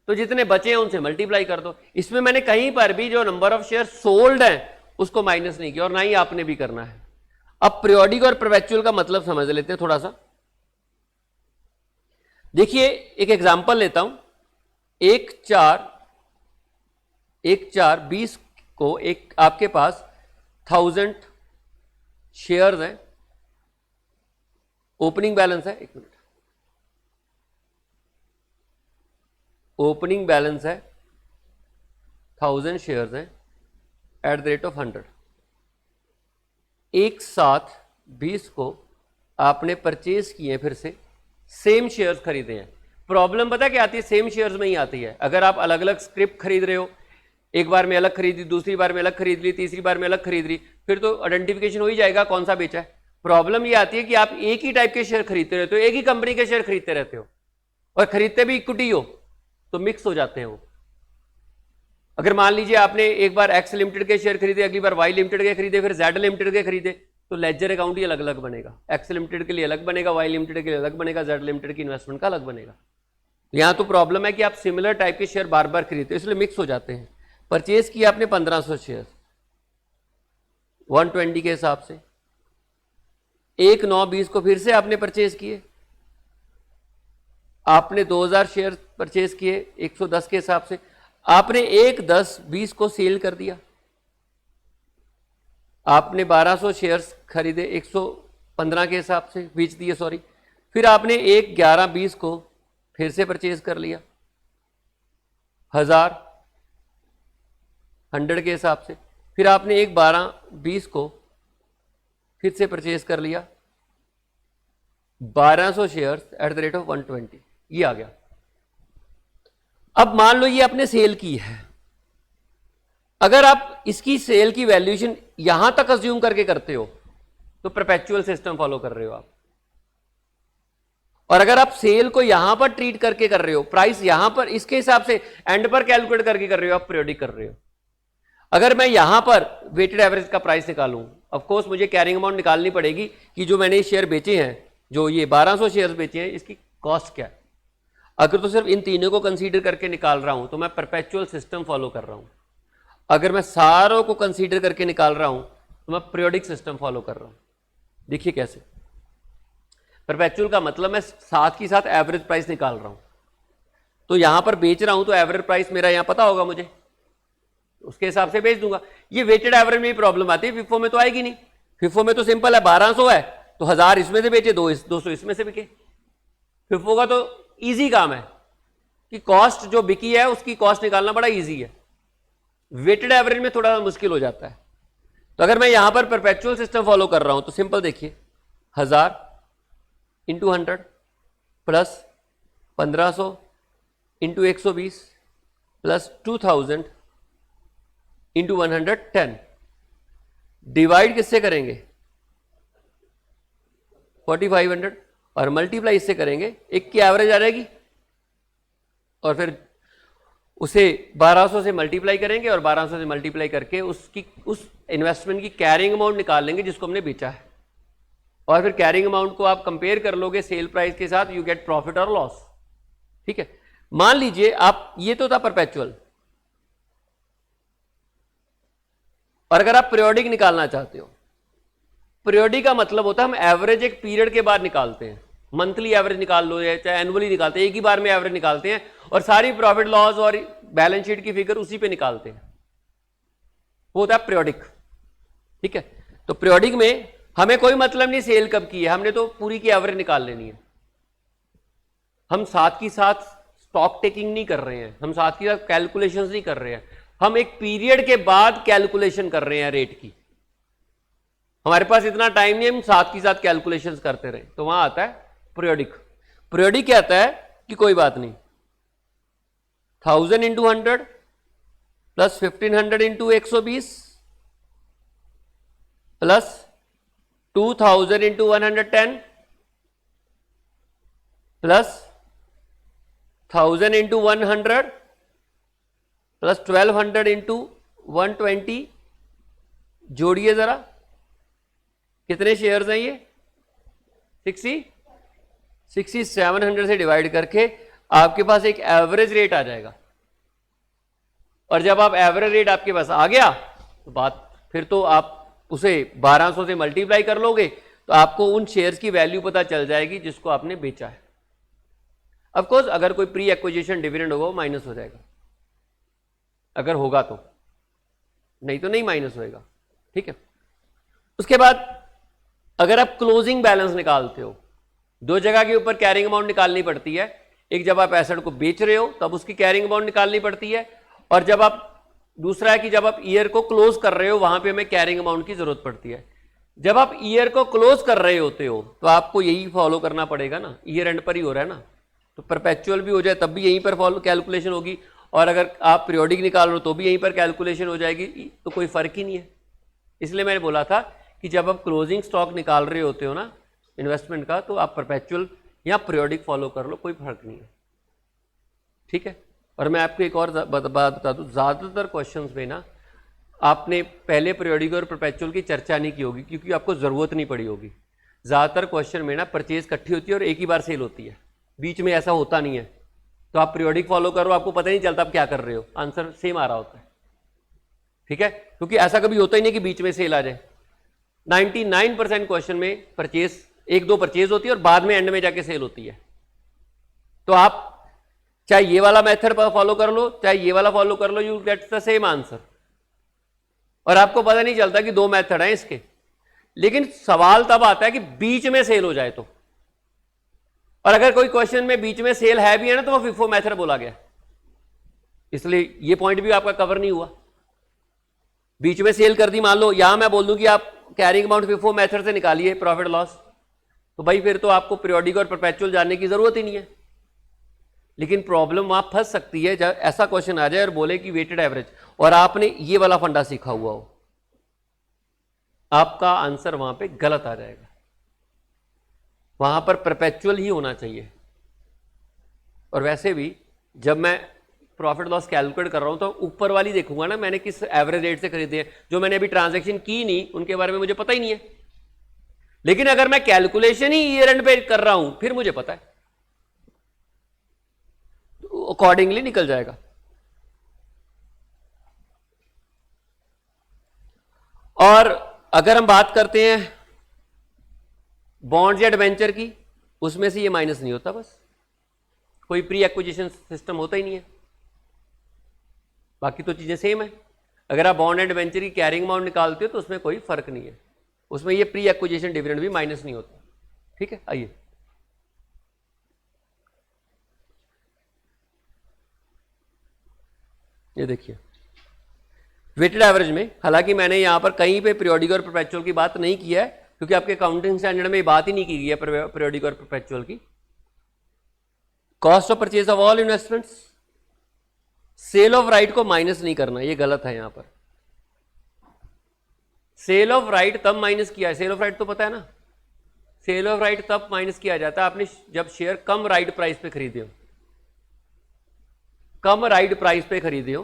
तो जितने बचे हैं उनसे मल्टीप्लाई कर दो। इसमें मैंने कहीं पर भी जो नंबर ऑफ शेयर सोल्ड है उसको माइनस नहीं किया, और ना ही आपने भी करना है। अब पीरियोडिक और परपेचुअल का मतलब समझ लेते हैं थोड़ा सा। देखिए एक एग्जांपल लेता हूं, 1/4/20 को एक आपके पास 1000 शेयर्स हैं, ओपनिंग बैलेंस है, एक मिनट, ओपनिंग बैलेंस है 1000 शेयर्स हैं एट द रेट ऑफ 100। एक साथ 20 को आपने परचेज किए, फिर से सेम शेयर्स खरीदे हैं। प्रॉब्लम पता क्या आती है, सेम शेयर्स में ही आती है। अगर आप अलग अलग स्क्रिप्ट खरीद रहे हो, एक बार में अलग खरीदी, दूसरी बार में अलग खरीद ली, तीसरी बार में अलग खरीद ली, फिर तो आइडेंटिफिकेशन हो ही जाएगा कौन सा बेचा है। प्रॉब्लम ये आती है कि आप एक ही टाइप के शेयर खरीदते रहते हो, एक ही कंपनी के शेयर खरीदते रहते हो, और खरीदते भी इक्विटी हो तो मिक्स हो जाते हैं वो। अगर मान लीजिए आपने एक बार एक्स लिमिटेड के शेयर खरीदे, अगली बार वाई लिमिटेड के खरीदे, फिर जेड लिमिटेड के खरीदे, तो लेजर अकाउंट ही अलग अलग बनेगा। एक्स लिमिटेड के लिए अलग बनेगा, वाई लिमिटेड के लिए अलग बनेगा, जेड लिमिटेड की इन्वेस्टमेंट का अलग बनेगा। यहां तो प्रॉब्लम है कि आप सिमिलर टाइप के शेयर बार बार खरीदते हो, इसलिए मिक्स हो जाते हैं। परचेज किया आपने 1500 शेयर 120 के हिसाब से, 1/9/20 को फिर से आपने परचेज किए, आपने 2000 शेयर परचेज किए 110 के हिसाब से, आपने 1/10/20 को सेल कर दिया, आपने 1200 शेयर्स खरीदे 115 के हिसाब से, बेच दिए सॉरी, फिर आपने 1/11/20 को फिर से परचेज कर लिया 100 के हिसाब से, फिर आपने 1/12/20 को फिर से परचेज कर लिया 1200 shares at the rate of 120, ये आ गया। अब मान लो ये आपने सेल की है, अगर आप इसकी सेल की वैल्यूएशन यहां तक अज्यूम करके करते हो तो परपेचुअल सिस्टम फॉलो कर रहे हो आप, और अगर आप सेल को यहां पर ट्रीट करके कर रहे हो, प्राइस यहां पर इसके हिसाब से एंड पर कैलकुलेट करके कर रहे हो, आप पीरियोडिक कर रहे हो। अगर मैं यहां पर वेटेड एवरेज का प्राइस निकालूं, ऑफ कोर्स मुझे कैरिंग अमाउंट निकालनी पड़ेगी कि जो मैंने शेयर बेचे हैं, जो ये 1200 शेयर बेचे हैं, इसकी कॉस्ट क्या है। अगर तो सिर्फ इन तीनों को कंसीडर करके निकाल रहा हूं तो मैं परपेचुअल सिस्टम फॉलो कर रहा हूं। अगर मैं सारों को कंसीडर करके निकाल रहा हूं तो मैं पीरियोडिक सिस्टम फॉलो कर रहा हूं। देखिए कैसे, परपेचुअल का मतलब मैं साथ ही साथ एवरेज प्राइस निकाल रहा हूं, तो यहां पर बेच रहा हूं तो एवरेज प्राइस मेरा यहां पता होगा मुझे, उसके हिसाब से बेच दूंगा। ये वेटेड एवरेज में ही प्रॉब्लम आती है, फिफो में तो आएगी नहीं। फिफो में तो सिंपल है, 1200 है तो 1000 इसमें से बेचे, 200 इसमें से बिके। फिफो का तो इजी काम है कि कॉस्ट जो बिकी है उसकी कॉस्ट निकालना बड़ा इजी है। वेटेड एवरेज में थोड़ा मुश्किल हो जाता है। तो अगर मैं यहां पर परपेचुअल सिस्टम फॉलो कर रहा हूं तो सिंपल देखिए, 1000 into 100 plus 1500 into 120 plus 2000 into 110, divide किससे करेंगे 4500, और मल्टीप्लाई इससे करेंगे, एक की एवरेज आ जाएगी, और फिर उसे 1200 से मल्टीप्लाई करेंगे, और 1200 से मल्टीप्लाई करके उसकी उस इन्वेस्टमेंट की कैरिंग अमाउंट निकाल लेंगे जिसको हमने बेचा है, और फिर कैरिंग अमाउंट को आप कंपेयर कर लोगे सेल प्राइस के साथ, यू गेट प्रॉफिट और लॉस। ठीक है, मान लीजिए आप, ये तो था परपेचुअल, और अगर आप पीरियोडिक निकालना चाहते हो, पीरियोडिक का मतलब होता है हम एवरेज एक पीरियड के बाद निकालते हैं, मंथली एवरेज निकाल लो या चाहे एनुअली निकालते हैं, एक ही बार में एवरेज निकालते हैं, और सारी प्रॉफिट लॉस और बैलेंस शीट की फिगर उसी पे निकालते हैं, वो होता है पीरियोडिक। ठीक है, तो पीरियोडिक में हमें कोई मतलब नहीं सेल कब की है, हमने तो पूरी की एवरेज निकाल लेनी है। हम साथ ही साथ स्टॉक टेकिंग नहीं कर रहे हैं, हम साथ ही साथ कैलकुलेशंस नहीं कर रहे हैं, हम एक पीरियड के बाद कैलकुलेशन कर रहे हैं रेट की। हमारे पास इतना टाइम नहीं, हम साथ की साथ कैलकुलेशंस करते रहे, तो वहां आता है पीरियोडिक। पीरियोडिक क्या आता है कि कोई बात नहीं, 1000 into 100 plus 1500 into 120 plus 2000 into 110 plus 1000 into 100 plus 1200 into 120, जोड़िए जरा कितने शेयर्स हैं ये, 6700 से डिवाइड करके आपके पास एक एवरेज रेट आ जाएगा। और जब आप एवरेज रेट आपके पास आ गया तो बात फिर तो आप उसे 1200 से मल्टीप्लाई कर लोगे तो आपको उन शेयर्स की वैल्यू पता चल जाएगी जिसको आपने बेचा है। ऑफ कोर्स अगर कोई प्री एक्विजिशन डिविडेंड होगा वो माइनस हो जाएगा, अगर होगा तो, नहीं तो नहीं माइनस होएगा, ठीक है। उसके बाद अगर आप क्लोजिंग बैलेंस निकालते हो, दो जगह के ऊपर कैरिंग अमाउंट निकालनी पड़ती है। एक जब आप एसेट को बेच रहे हो तब उसकी कैरिंग अमाउंट निकालनी पड़ती है, और जब आप, दूसरा है कि जब आप ईयर को क्लोज कर रहे हो वहां पे हमें कैरिंग अमाउंट की जरूरत पड़ती है। जब आप ईयर को क्लोज कर रहे होते हो तो आपको यही फॉलो करना पड़ेगा ना, ईयर एंड पर ही हो रहा है ना, तो परपेचुअल भी हो जाए तब भी यहीं पर फॉलो कैलकुलेशन होगी, और अगर आप पीरियोडिक निकाल लो तो भी यहीं पर कैलकुलेशन हो जाएगी, तो कोई फर्क ही नहीं है। इसलिए मैंने बोला था कि जब आप क्लोजिंग स्टॉक निकाल रहे होते हो ना इन्वेस्टमेंट का, तो आप परपेचुअल या पीरियोडिक फॉलो कर लो, कोई फर्क नहीं है, ठीक है। और मैं आपको एक और बात बता दूं, ज़्यादातर क्वेश्चंस में ना आपने पहले पीरियोडिक और परपेचुअल की चर्चा नहीं की होगी क्योंकि आपको ज़रूरत नहीं पड़ी होगी। ज़्यादातर क्वेश्चन में ना परचेज इकट्ठी होती है और एक ही बार सेल होती है, बीच में ऐसा होता नहीं है। तो आप पीरियोडिक फॉलो करो, आपको पता नहीं चलता आप क्या कर रहे हो, आंसर सेम आ रहा होता है, ठीक है, क्योंकि ऐसा कभी होता ही नहीं कि बीच में सेल आ जाए। 99% क्वेश्चन में परचेज, एक दो परचेज होती है और बाद में एंड में जाके सेल होती है। तो आप चाहे ये वाला मेथड फॉलो कर लो चाहे ये वाला फॉलो कर लो, you get the same answer, और आपको पता नहीं चलता कि दो मेथड हैं इसके। लेकिन सवाल तब आता है कि बीच में सेल हो जाए तो, और अगर कोई क्वेश्चन में बीच में सेल है भी है ना तो वो फिफो मेथड बोला गया, इसलिए ये पॉइंट भी आपका कवर नहीं हुआ। बीच में सेल कर दी, मान लो यहां मैं बोल दूं कि आप कैरिंग अमाउंट फिफो मेथड से निकालिए प्रॉफिट लॉस, तो भाई फिर तो आपको पीरियोडिक और परपेचुअल जानने की जरूरत ही नहीं है। लेकिन प्रॉब्लम वहां फंस सकती है जब ऐसा क्वेश्चन आ जाए और बोले कि वेटेड एवरेज, और आपने ये वाला फंडा सीखा हुआ हो, आपका आंसर वहां पे गलत आ जाएगा। वहां पर परपेचुअल ही होना चाहिए। और वैसे भी जब मैं प्रॉफिट लॉस कैलकुलेट कर रहा हूं तो ऊपर वाली देखूंगा ना मैंने किस एवरेज रेट से खरीदे हैं, जो मैंने अभी ट्रांजैक्शन की नहीं उनके बारे में मुझे पता ही नहीं है। लेकिन अगर मैं कैलकुलेशन ही ईयर एंड पे कर रहा हूं फिर मुझे पता है, तो अकॉर्डिंगली निकल जाएगा। और अगर हम बात करते हैं बॉन्ड्स या डिबेंचर की, उसमें से ये माइनस नहीं होता, बस कोई प्री एक्विजिशन सिस्टम होता ही नहीं है, बाकी तो चीजें सेम है। अगर आप बॉन्ड एंड डिबेंचर की कैरिंग अमाउंट निकालते हो तो उसमें कोई फर्क नहीं है, उसमें ये प्री एक्विजिशन डिविडेंड भी माइनस नहीं होता, ठीक है। आइए ये देखिए वेटेड एवरेज में, हालांकि मैंने यहां पर कहीं पे पीरियोडिक और परपेचुअल की बात नहीं की है क्योंकि आपके अकाउंटिंग स्टैंडर्ड में बात ही नहीं की गई है पीरियोडिक और परपेचुअल की। Cost of purchase of all investments, sale of right को माइनस नहीं करना, ये गलत है। यहां पर सेल ऑफ राइट तब माइनस किया है, सेल ऑफ राइट तो पता है ना, सेल ऑफ राइट तब माइनस किया जाता है आपने जब शेयर कम राइट प्राइस पे खरीदे हो, कम राइट प्राइस पे खरीदे हो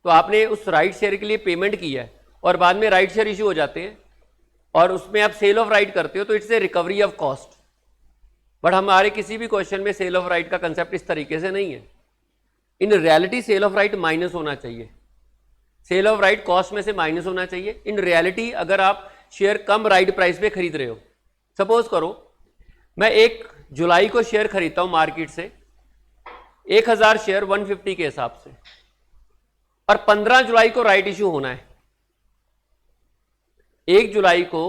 तो आपने उस राइट शेयर के लिए पेमेंट की है और बाद में राइट शेयर इश्यू हो जाते हैं और उसमें आप सेल ऑफ राइट करते हो तो it's a recovery of cost. But हमारे किसी भी क्वेश्चन में सेल ऑफ राइट का कंसेप्ट इस तरीके से नहीं है। In reality sale of right minus होना चाहिए, सेल ऑफ राइट कॉस्ट में से माइनस होना चाहिए। इन रियलिटी अगर आप शेयर कम राइट प्राइस पे खरीद रहे हो, सपोज करो मैं 1 जुलाई को शेयर खरीदता हूं मार्केट से 1000 शेयर 150 के हिसाब से, और 15 जुलाई को राइट इश्यू होना है। 1 जुलाई को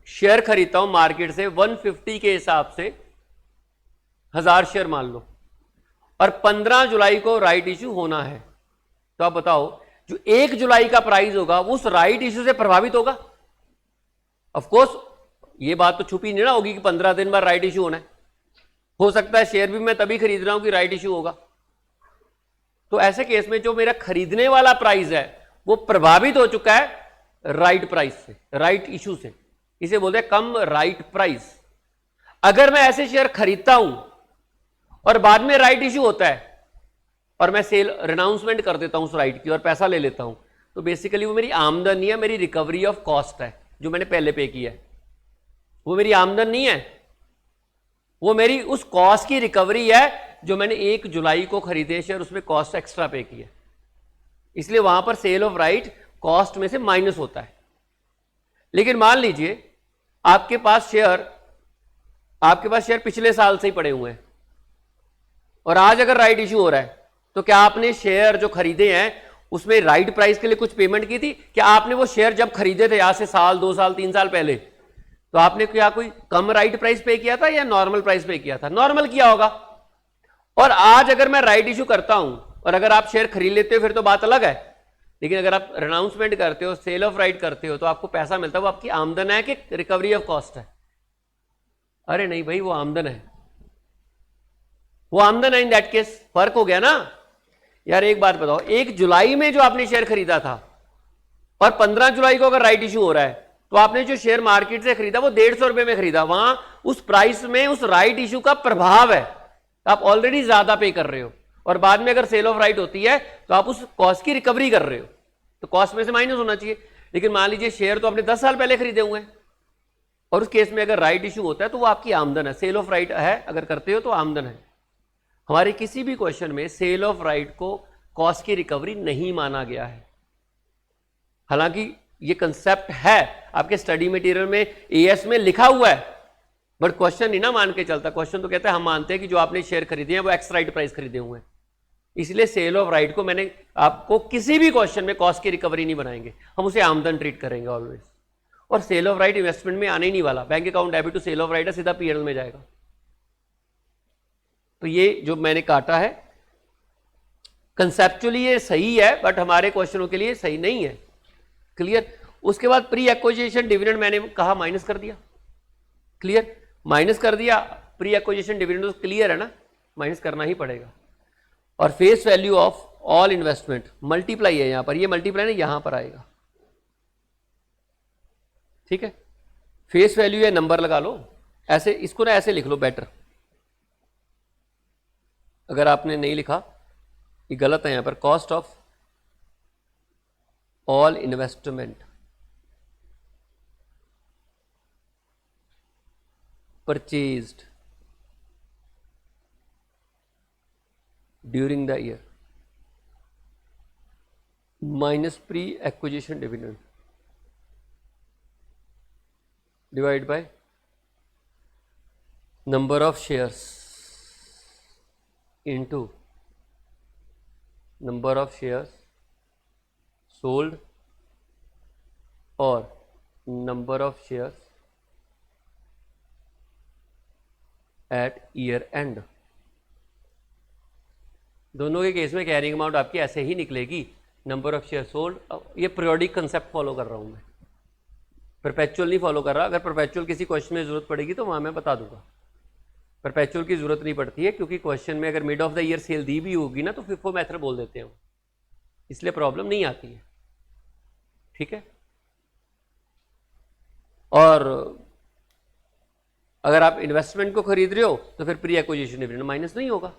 शेयर खरीदता हूं मार्केट से 150 के हिसाब से 1000 शेयर मान लो, और 15 जुलाई को राइट इश्यू होना है, तो आप बताओ जो 1 जुलाई का प्राइस होगा वो उस राइट इश्यू से प्रभावित होगा? ऑफ कोर्स ये बात तो छुपी नहीं ना होगी कि 15 दिन बाद राइट इशू होना है, हो सकता है शेयर भी मैं तभी खरीद रहा हूं कि राइट इशू होगा। तो ऐसे केस में जो मेरा खरीदने वाला प्राइस है वो प्रभावित हो चुका है राइट प्राइस से, राइट इशू से, इसे बोलते हैं कम राइट प्राइस। अगर मैं ऐसे शेयर खरीदता हूं और बाद में राइट इशू होता है और मैं सेल रिनाउंसमेंट कर देता हूं उस राइट की और पैसा ले लेता हूं, तो बेसिकली वो मेरी आमदन नहीं है, मेरी रिकवरी ऑफ कॉस्ट है जो मैंने पहले पे किया है। वो मेरी आमदन नहीं है, वो मेरी उस कॉस्ट की रिकवरी है जो मैंने 1 जुलाई को खरीदे शेयर, उसमें कॉस्ट एक्स्ट्रा पे की है। इसलिए वहां पर सेल ऑफ राइट कॉस्ट में से माइनस होता है। लेकिन मान लीजिए आपके पास शेयर पिछले साल से ही पड़े हुए हैं और आज अगर राइट इशू हो रहा है, तो क्या आपने शेयर जो खरीदे हैं उसमें राइट प्राइस के लिए कुछ पेमेंट की थी? क्या आपने वो शेयर जब खरीदे थे आज से साल, 2 साल, 3 साल पहले, तो आपने क्या कोई कम राइट प्राइस पे किया था या नॉर्मल प्राइस पे किया था? नॉर्मल किया होगा। और आज अगर मैं राइट इशू करता हूं और अगर आप शेयर खरीद लेते हो फिर तो बात अलग है, लेकिन अगर आप रिनाउंसमेंट करते हो, सेल ऑफ राइट करते हो, तो आपको पैसा मिलता है। वो आपकी आमदन है कि रिकवरी ऑफ कॉस्ट है? अरे नहीं भाई, वो आमदन है, वो आमदन है। इन दैट केस फर्क हो गया ना यार। एक बात बताओ, 1 जुलाई में जो आपने शेयर खरीदा था और 15 जुलाई को अगर राइट इशू हो रहा है, तो आपने जो शेयर मार्केट से खरीदा वो 150 रुपए में खरीदा, वहां उस प्राइस में उस राइट इशू का प्रभाव है, आप ऑलरेडी ज्यादा पे कर रहे हो। और बाद में अगर सेल ऑफ राइट होती है तो आप उस कॉस्ट की रिकवरी कर रहे हो, तो कॉस्ट में से माइनस होना चाहिए। लेकिन मान लीजिए शेयर तो आपने 10 साल पहले खरीदे हुए हैं और उस केस में अगर राइट इशू होता है तो वो आपकी आमदन है, सेल ऑफ राइट है, अगर करते हो तो आमदन है। हमारे किसी भी क्वेश्चन में सेल ऑफ राइट को कॉस्ट की रिकवरी नहीं माना गया है। हालांकि ये कंसेप्ट है आपके स्टडी मटेरियल में, एएस में लिखा हुआ है, बट क्वेश्चन नहीं ना मान के चलता। क्वेश्चन तो कहता है हम मानते हैं कि जो आपने शेयर खरीदे हैं वो एक्स राइट प्राइस खरीदे हुए हैं, इसलिए सेल ऑफ राइट को मैंने आपको किसी भी क्वेश्चन में कॉस्ट की रिकवरी नहीं बनाएंगे, हम उसे आमदन ट्रीट करेंगे ऑलवेज। और सेल ऑफ राइट इन्वेस्टमेंट में आने ही नहीं वाला, bank account debit to sale of right है, सीधा पीएनएल में जाएगा। तो ये जो मैंने काटा है कंसेप्चुअली ये सही है, बट हमारे क्वेश्चनों के लिए सही नहीं है। क्लियर? उसके बाद प्री एक्विजिशन डिविडेंड मैंने कहा माइनस कर दिया। क्लियर? माइनस कर दिया। प्री एक्विजिशन डिविडेंड तो क्लियर है ना, माइनस करना ही पड़ेगा। और face value of all investment multiply है, यहां पर ये मल्टीप्लाई नहीं, यहां पर आएगा। ठीक है, फेस वैल्यू है, नंबर लगा लो ऐसे, इसको ना ऐसे लिख लो बेटर। अगर आपने नहीं लिखा, ये गलत है यहां पर। Cost of all investment purchased during the year minus pre acquisition dividend divide by number of shares into number of shares sold or number of shares at year end। दोनों के केस में कैरिंग अमाउंट आपकी ऐसे ही निकलेगी, number of share sold. ये periodic concept follow कर रहा हूं मैं, परपेचुअल नहीं फॉलो कर रहा। अगर परपेचुअल किसी क्वेश्चन में जरूरत पड़ेगी तो वहां मैं बता दूंगा। परपेचुअल की जरूरत नहीं पड़ती है, क्योंकि क्वेश्चन में अगर mid of the year sale दी भी होगी ना तो फिफो मेथड बोल देते हैं, इसलिए प्रॉब्लम नहीं आती है। ठीक है? और अगर आप इन्वेस्टमेंट को खरीद रहे हो तो फिर प्री एक्विजिशन डिविडेंड माइनस नहीं होगा।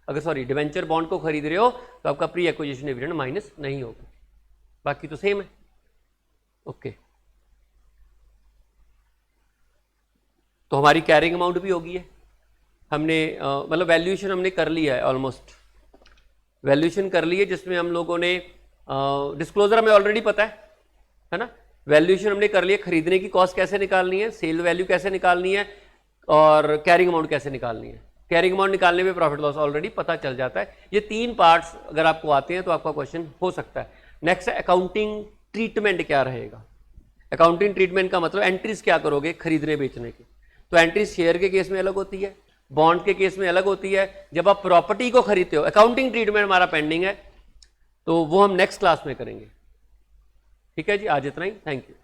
अगर सॉरी डिवेंचर बॉन्ड को खरीद रहे हो तो आपका प्री एक्विजिशन डिविडेंड माइनस नहीं होगा, बाकी तो सेम है। ओके, तो हमारी कैरिंग अमाउंट भी होगी है, हमने मतलब वैल्यूएशन हमने कर लिया है, ऑलमोस्ट वैल्यूएशन कर ली है, जिसमें हम लोगों ने डिस्क्लोजर हमें ऑलरेडी पता है ना। वैल्यूएशन हमने कर लिया, खरीदने की कॉस्ट कैसे निकालनी है, सेल वैल्यू कैसे निकालनी है और कैरिंग अमाउंट कैसे निकालनी है। कैरिंग अमाउंट निकालने में प्रॉफिट लॉस ऑलरेडी पता चल जाता है। ये 3 पार्ट्स अगर आपको आते हैं तो आपका क्वेश्चन हो सकता है। नेक्स्ट है अकाउंटिंग ट्रीटमेंट क्या रहेगा। अकाउंटिंग ट्रीटमेंट का मतलब एंट्रीज क्या करोगे खरीदने बेचने की। तो एंट्रीज शेयर के केस में अलग होती है, बॉन्ड के केस में अलग होती है। जब आप प्रॉपर्टी को खरीदते हो, अकाउंटिंग ट्रीटमेंट हमारा पेंडिंग है, तो वो हम नेक्स्ट क्लास में करेंगे। ठीक है जी, आज इतना ही, थैंक यू।